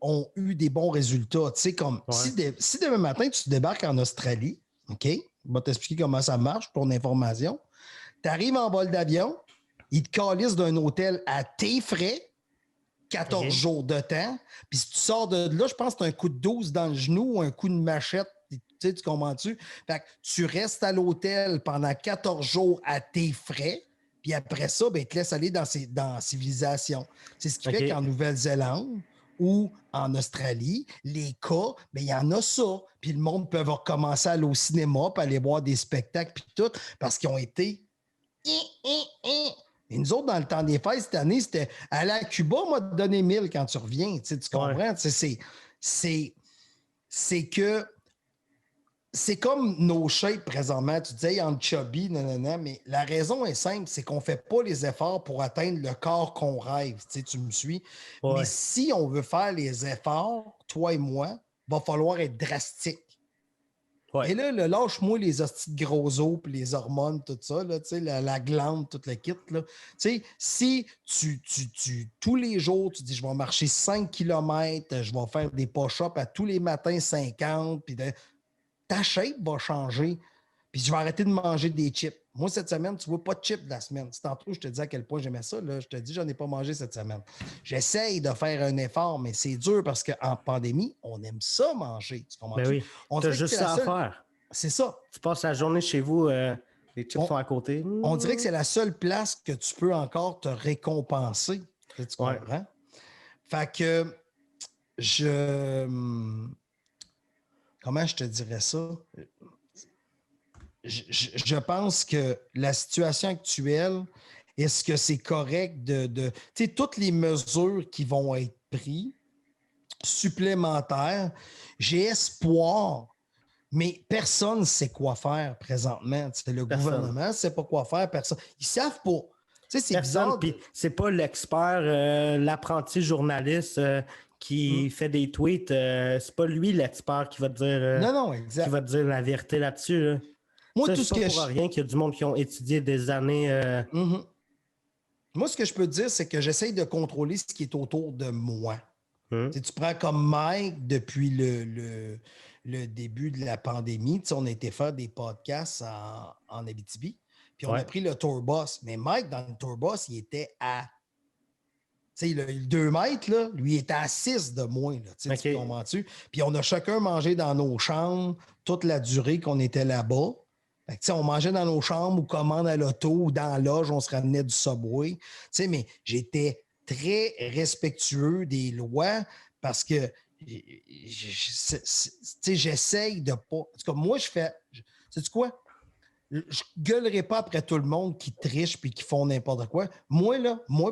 ont eu des bons résultats. Tu sais, comme Ouais. si demain matin, tu débarques en Australie, OK? Je vais t'expliquer comment ça marche pour l'information. Tu arrives en vol d'avion, ils te calissent d'un hôtel à tes frais, 14 OK. jours de temps. Puis si tu sors de là, je pense que tu as un coup de 12 dans le genou ou un coup de machette. Tu sais, tu comprends-tu? Fait que tu restes à l'hôtel pendant 14 jours à tes frais. Puis après ça, ben, ils te laissent aller dans la civilisation. C'est ce qui fait OK. qu'en Nouvelle-Zélande ou en Australie, les cas, ben, il y en a ça. Puis le monde peut recommencer à aller au cinéma, puis aller voir des spectacles, puis tout, parce qu'ils ont été et nous autres, dans le temps des fêtes, cette année, c'était aller à Cuba, moi, te donner 1000 quand tu reviens. Tu comprends? Ouais. C'est que c'est comme nos shapes présentement. Tu disais, en chubby, nanana, mais la raison est simple, c'est qu'on ne fait pas les efforts pour atteindre le corps qu'on rêve. Tu me suis? Ouais. Mais si on veut faire les efforts, toi et moi, il va falloir être drastique. Ouais. Et là, le lâche-moi les hosties de gros os puis les hormones, tout ça, là, la glande, tout le kit. Là. Si tous les jours, tu dis je vais marcher 5 km, je vais faire des push-ups à tous les matins 50, puis ta shape va changer. Puis je vais arrêter de manger des chips. Moi, cette semaine, tu vois, pas de chips de la semaine. C'est tantôt, je te dis à quel point j'aimais ça. Là. Je te dis, j'en ai pas mangé cette semaine. J'essaye de faire un effort, mais c'est dur parce qu'en pandémie, on aime ça manger. Tu comprends? Ben oui. On T'as dirait que juste c'est la ça à seule. faire. C'est ça. Tu passes la journée chez vous, les chips On, sont à côté. on dirait que c'est la seule place que tu peux encore te récompenser. Tu Ouais. comprends? Fait que je. Comment je te dirais ça? Je pense que la situation actuelle, est-ce que c'est correct tu sais, toutes les mesures qui vont être prises supplémentaires, j'ai espoir, mais personne ne sait quoi faire présentement. Tu sais, le gouvernement ne sait pas quoi faire, personne. Ils savent pas. Tu sais, c'est Personne, bizarre. puis c'est pas l'expert, l'apprenti journaliste qui fait des tweets. C'est pas lui l'expert qui va te dire, Non, qui exact. va te dire la vérité là-dessus. Là. Moi, Ça, tout c'est ce pas que pour rien qu'il y a du monde qui ont étudié des années. Mhm. Moi, ce que je peux te dire, c'est que j'essaye de contrôler ce qui est autour de moi. Tu sais, tu prends comme Mike depuis le début de la pandémie. Tu sais, on a été faire des podcasts en Abitibi. Puis on a pris le Tourbus. Mais Mike, dans le Tourbus, il était à... Tu sais, le 2 mètres, là, lui, il était à 6 de moins. Là, tu comprends-tu? Puis on a chacun mangé dans nos chambres toute la durée qu'on était là-bas. Fait que, on mangeait dans nos chambres ou commande à l'auto ou dans la loge, on se ramenait du Subway. Mais j'étais très respectueux des lois parce que j'essaye de pas... En tout cas, moi, je fais... Sais-tu quoi? Je gueulerai pas après tout le monde qui triche puis qui font n'importe quoi. Moi,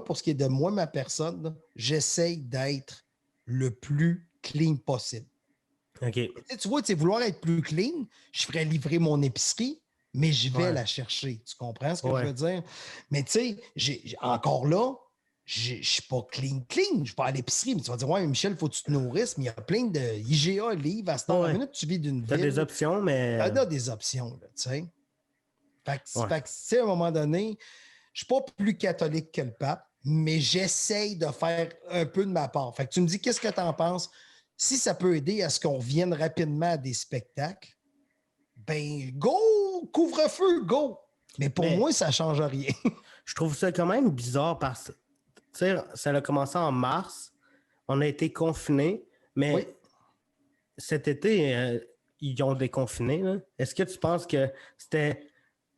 pour ce qui est de moi, ma personne, là, j'essaye d'être le plus clean possible. OK. Tu vois, vouloir être plus clean, je ferais livrer mon épicerie, mais je vais la chercher. Tu comprends ce que je veux dire? Mais tu sais, encore là, je ne suis pas clean. Je ne vais pas à l'épicerie, mais tu vas dire, ouais, Michel, il faut que tu te nourrisses, mais il y a plein de IGA, livres, à cette heure. Minute, tu vis d'une ville. Tu as des options, mais. Tu as des options, tu sais. Fait que, à un moment donné, je ne suis pas plus catholique que le pape, mais j'essaye de faire un peu de ma part. Fait que tu me dis, qu'est-ce que tu en penses? Si ça peut aider à ce qu'on revienne rapidement à des spectacles, ben go! Couvre-feu, go! Mais pour moi, ça ne change rien. Je trouve ça quand même bizarre parce que ça a commencé en mars, on a été confinés, mais cet été, ils ont déconfiné. Là. Est-ce que tu penses que c'était...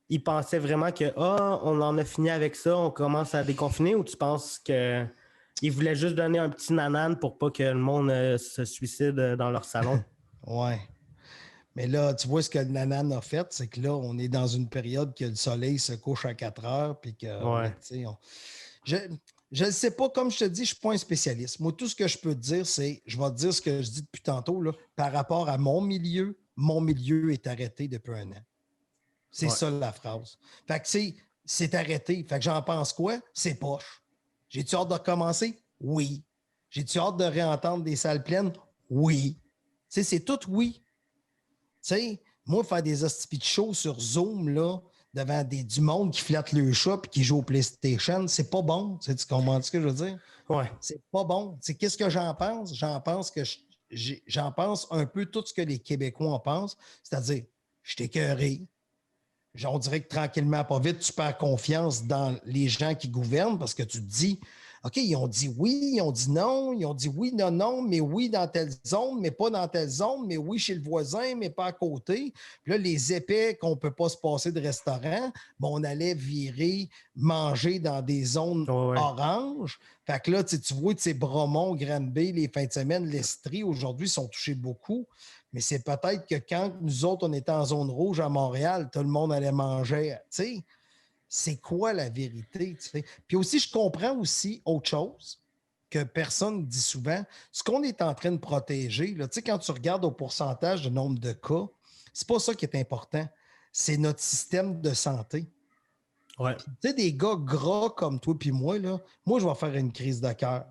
Ils pensaient vraiment que on en a fini avec ça, on commence à déconfiner, ou tu penses qu'ils voulaient juste donner un petit nanane pour pas que le monde se suicide dans leur salon? Ouais. Mais là, tu vois ce que le nanan a fait, c'est que là, on est dans une période que le soleil se couche à 4 heures, puis que, je ne sais pas, comme je te dis, je ne suis pas un spécialiste. Moi, tout ce que je peux te dire, c'est, je vais te dire ce que je dis depuis tantôt, là, par rapport à mon milieu est arrêté depuis un an. C'est ça la phrase. Fait que c'est arrêté. Fait que j'en pense quoi? C'est poche. J'ai-tu hâte de recommencer? Oui. J'ai-tu hâte de réentendre des salles pleines? Oui. C'est tout oui. Tu sais, moi, faire des hosties de show sur Zoom, là, devant du monde qui flatte le chat et qui joue au PlayStation, c'est pas bon. Tu comprends ce que je veux dire? Ouais. C'est pas bon. Qu'est-ce que j'en pense? J'en pense j'en pense un peu tout ce que les Québécois en pensent. C'est-à-dire, je suis écœuré. On dirait que tranquillement, pas vite, tu perds confiance dans les gens qui gouvernent parce que tu te dis, OK, ils ont dit oui, ils ont dit non, ils ont dit oui, non, non, mais oui dans telle zone, mais pas dans telle zone, mais oui chez le voisin, mais pas à côté. Puis là, les épais qu'on ne peut pas se passer de restaurant, on allait virer, manger dans des zones oranges. Fait que là, tu vois, Bromont, Granby, les fins de semaine, l'Estrie, aujourd'hui, sont touchés beaucoup. Mais c'est peut-être que quand nous autres, on était en zone rouge à Montréal, tout le monde allait manger. Tu sais, c'est quoi la vérité? T'sais? Puis aussi, je comprends aussi autre chose que personne ne dit souvent. Ce qu'on est en train de protéger, là, quand tu regardes au pourcentage de nombre de cas, c'est pas ça qui est important. C'est notre système de santé. Ouais. Tu sais, des gars gras comme toi puis moi, là, moi, je vais faire une crise de cœur.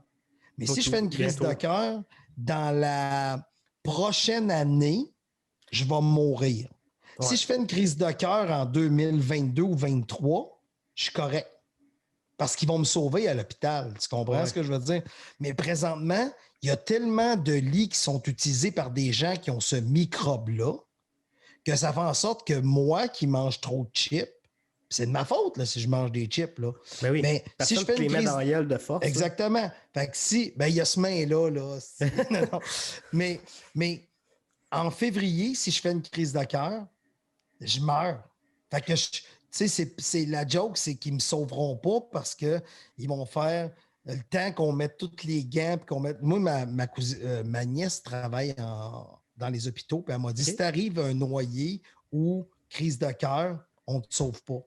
Mais si je fais une crise de cœur, dans la prochaine année, je vais mourir. Ouais. Si je fais une crise de cœur en 2022 ou 2023, je suis correct. Parce qu'ils vont me sauver à l'hôpital. Tu comprends ce que je veux dire? Mais présentement, il y a tellement de lits qui sont utilisés par des gens qui ont ce microbe-là que ça fait en sorte que moi qui mange trop de chips, c'est de ma faute là, si je mange des chips. Là. Ben oui, mais si je fais une crise... dans la gueule de force. Exactement. Là. Fait que si... Ben, il y a ce main-là. Là. non. Mais en février, si je fais une crise de cœur, je meurs. Fait que, tu sais, c'est la joke, c'est qu'ils ne me sauveront pas parce qu'ils vont faire le temps qu'on mette tous les gants. Qu'on mette... Moi, ma nièce travaille dans les hôpitaux, puis elle m'a dit, si t'arrives à un noyé ou crise de cœur, on ne te sauve pas.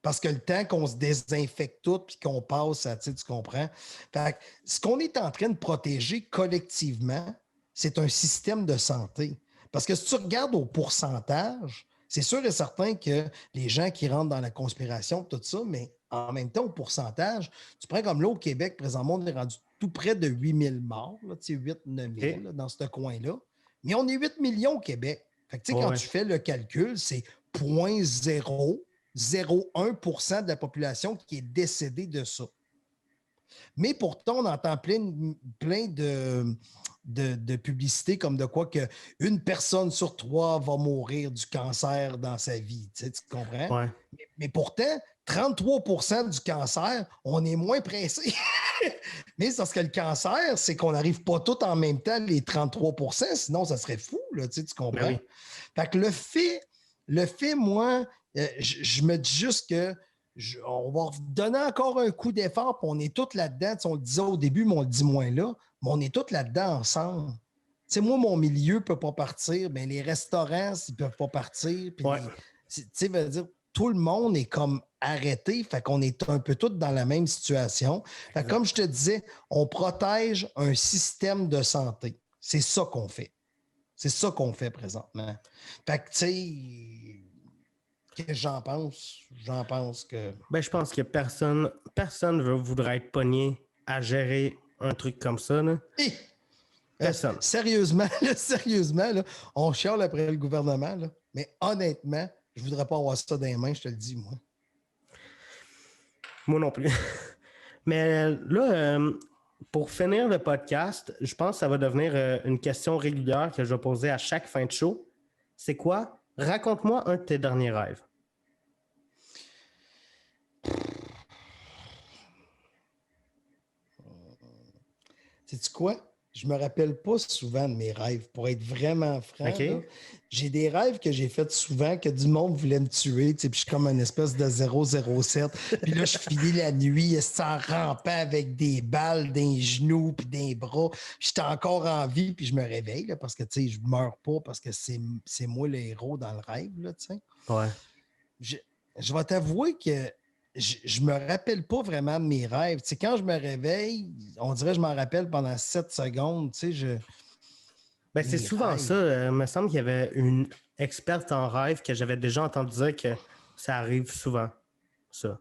Parce que le temps qu'on se désinfecte tout puis qu'on passe à, tu comprends? Fait que ce qu'on est en train de protéger collectivement, c'est un système de santé. Parce que si tu regardes au pourcentage, c'est sûr et certain que les gens qui rentrent dans la conspiration, tout ça, mais en même temps, au pourcentage, tu prends comme là au Québec, présentement, on est rendu tout près de 8 000 morts, 8-9 000 dans ce coin-là. Mais on est 8 millions au Québec. Fait que, quand tu fais le calcul, c'est 0,01% de la population qui est décédée de ça. Mais pourtant, on entend plein de publicité comme de quoi que une personne sur 3 va mourir du cancer dans sa vie. Tu comprends? Ouais. Mais pourtant, 33% du cancer, on est moins pressé. Mais c'est parce que le cancer, c'est qu'on n'arrive pas tous en même temps, les 33%, sinon ça serait fou, là, tu comprends? Ben oui. Fait que le fait, moi, je me dis juste que on va donner encore un coup d'effort, puis on est tous là-dedans. On le disait au début, mais on le dit moins là, mais on est tous là-dedans ensemble. Tu sais, moi, mon milieu ne peut pas partir, mais les restaurants, ils ne peuvent pas partir. Puis Ouais. tu sais, veut dire, tout le monde est comme arrêté, fait qu'on est un peu tous dans la même situation. Fait que comme je te disais, on protège un système de santé. C'est ça qu'on fait. C'est ça qu'on fait présentement. Fait que, tu sais, qu'est-ce que j'en pense? J'en pense que... Ben, je pense que personne ne voudrait être pogné à gérer un truc comme ça. Là. Hé! Personne. Sérieusement, là, on chiale après le gouvernement, là, mais honnêtement, je ne voudrais pas avoir ça dans les mains, je te le dis, moi. Moi non plus. Mais là, pour finir le podcast, je pense que ça va devenir une question régulière que je vais poser à chaque fin de show. C'est quoi? Raconte-moi un de tes derniers rêves. Sais-tu quoi? Je me rappelle pas souvent de mes rêves. Pour être vraiment franc, OK. là, j'ai des rêves que j'ai faits souvent que du monde voulait me tuer. Puis je suis comme une espèce de 007. Puis là, je finis la nuit en rampant avec des balles dans les genoux puis dans les bras. J'étais encore en vie puis je me réveille là, parce que je ne meurs pas parce que c'est moi le héros dans le rêve. Là, Ouais. je vais t'avouer que je me rappelle pas vraiment de mes rêves. Quand je me réveille, on dirait que je m'en rappelle pendant 7 secondes. Ben, c'est souvent rêves. ça. Il me semble qu'il y avait une experte en rêve que j'avais déjà entendu dire que ça arrive souvent, ça.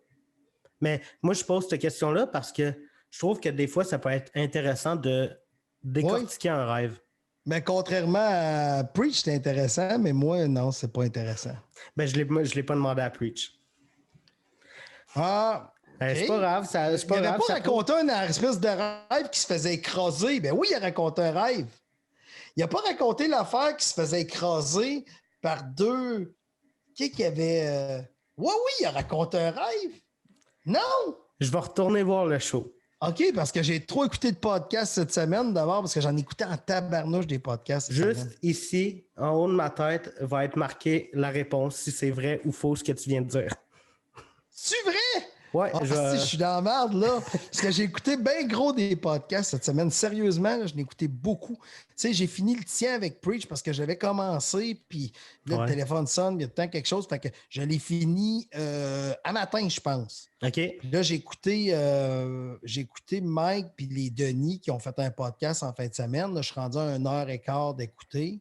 Mais moi, je pose cette question-là parce que je trouve que des fois, ça peut être intéressant de décortiquer un rêve. Mais contrairement à Preach, c'est intéressant, mais moi, non, c'est pas intéressant. Ben, je l'ai pas demandé à Preach. Ah, Ben, c'est pas grave. C'est pas il n'avait grave, pas ça raconté une espèce de rêve qui se faisait écraser. Ben oui, il a raconté un rêve. Il n'a pas raconté l'affaire qui se faisait écraser par deux... Qui avait... Oui, il a raconté un rêve. Non! Je vais retourner voir le show. OK, parce que j'ai trop écouté de podcasts cette semaine d'abord, parce que j'en écoutais en tabarnouche des podcasts. Juste ici, en haut de ma tête, va être marqué la réponse, si c'est vrai ou faux ce que tu viens de dire. C'est vrai? Ouais, je suis dans la merde, là. Parce que j'ai écouté bien gros des podcasts cette semaine. Sérieusement, là, je l'ai écouté beaucoup. Tu sais, j'ai fini le tien avec Preach parce que j'avais commencé, puis là, le téléphone sonne, il y a tout le temps quelque chose. Fait que je l'ai fini à matin, je pense. OK. Puis là, j'ai écouté Mike puis les Denis qui ont fait un podcast en fin de semaine. Là, je suis rendu à 1h15 d'écouter.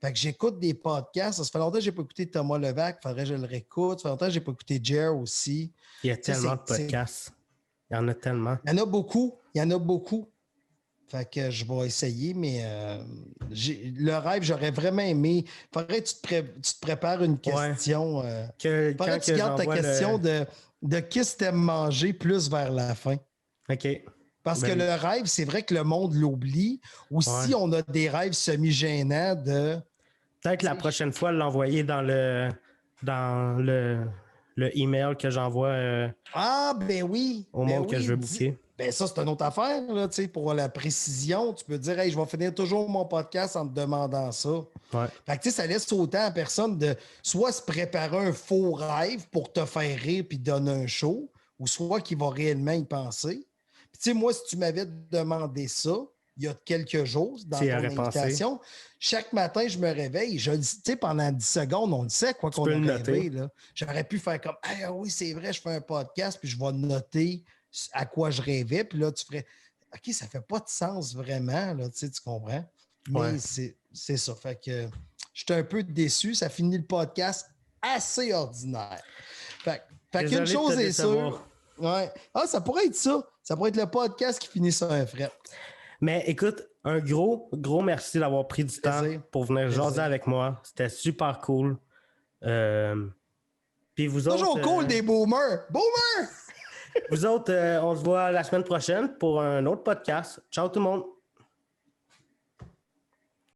Fait que j'écoute des podcasts. Ça fait longtemps que je n'ai pas écouté Thomas Levac. Il faudrait que je le réécoute. Ça fait longtemps que je n'ai pas écouté Jer aussi. Il y a tellement de podcasts. Il y en a tellement. Il y en a beaucoup. Fait que je vais essayer, mais le rêve, j'aurais vraiment aimé. Il faudrait que tu te prépares une question. Il faudrait que tu gardes ta question de qu'est-ce que tu aimes manger plus vers la fin. OK. Parce que le rêve, c'est vrai que le monde l'oublie. Ou si on a des rêves semi-gênants de... Peut-être la prochaine fois, l'envoyer dans le email que j'envoie au monde que je veux booker. Ben ça, c'est une autre affaire, là, pour la précision. Tu peux dire, hey, je vais finir toujours mon podcast en te demandant ça. Ouais. Fait que ça laisse autant à personne de soit se préparer un faux rêve pour te faire rire puis donner un show, ou soit qu'il va réellement y penser. Puis moi, si tu m'avais demandé ça, il y a quelques jours, dans ton invitation, chaque matin, je me réveille. Je dis, pendant 10 secondes, on le sait quoi qu'on a rêvé. Là. J'aurais pu faire comme, ah oui, c'est vrai, je fais un podcast, puis je vais noter à quoi je rêvais. Puis là, tu ferais, OK, ça fait pas de sens vraiment, là, tu comprends? Mais c'est ça. Fait que j'étais un peu déçu. Ça finit le podcast assez ordinaire. Fait qu'une chose est sûre. Ouais. Ah, ça pourrait être ça. Ça pourrait être le podcast qui finit sur un fret. Mais écoute, un gros merci d'avoir pris du temps pour venir jaser avec moi. C'était super cool. Puis vous autres... Toujours cool des boomers! Boomers! Vous autres, on se voit la semaine prochaine pour un autre podcast. Ciao tout le monde!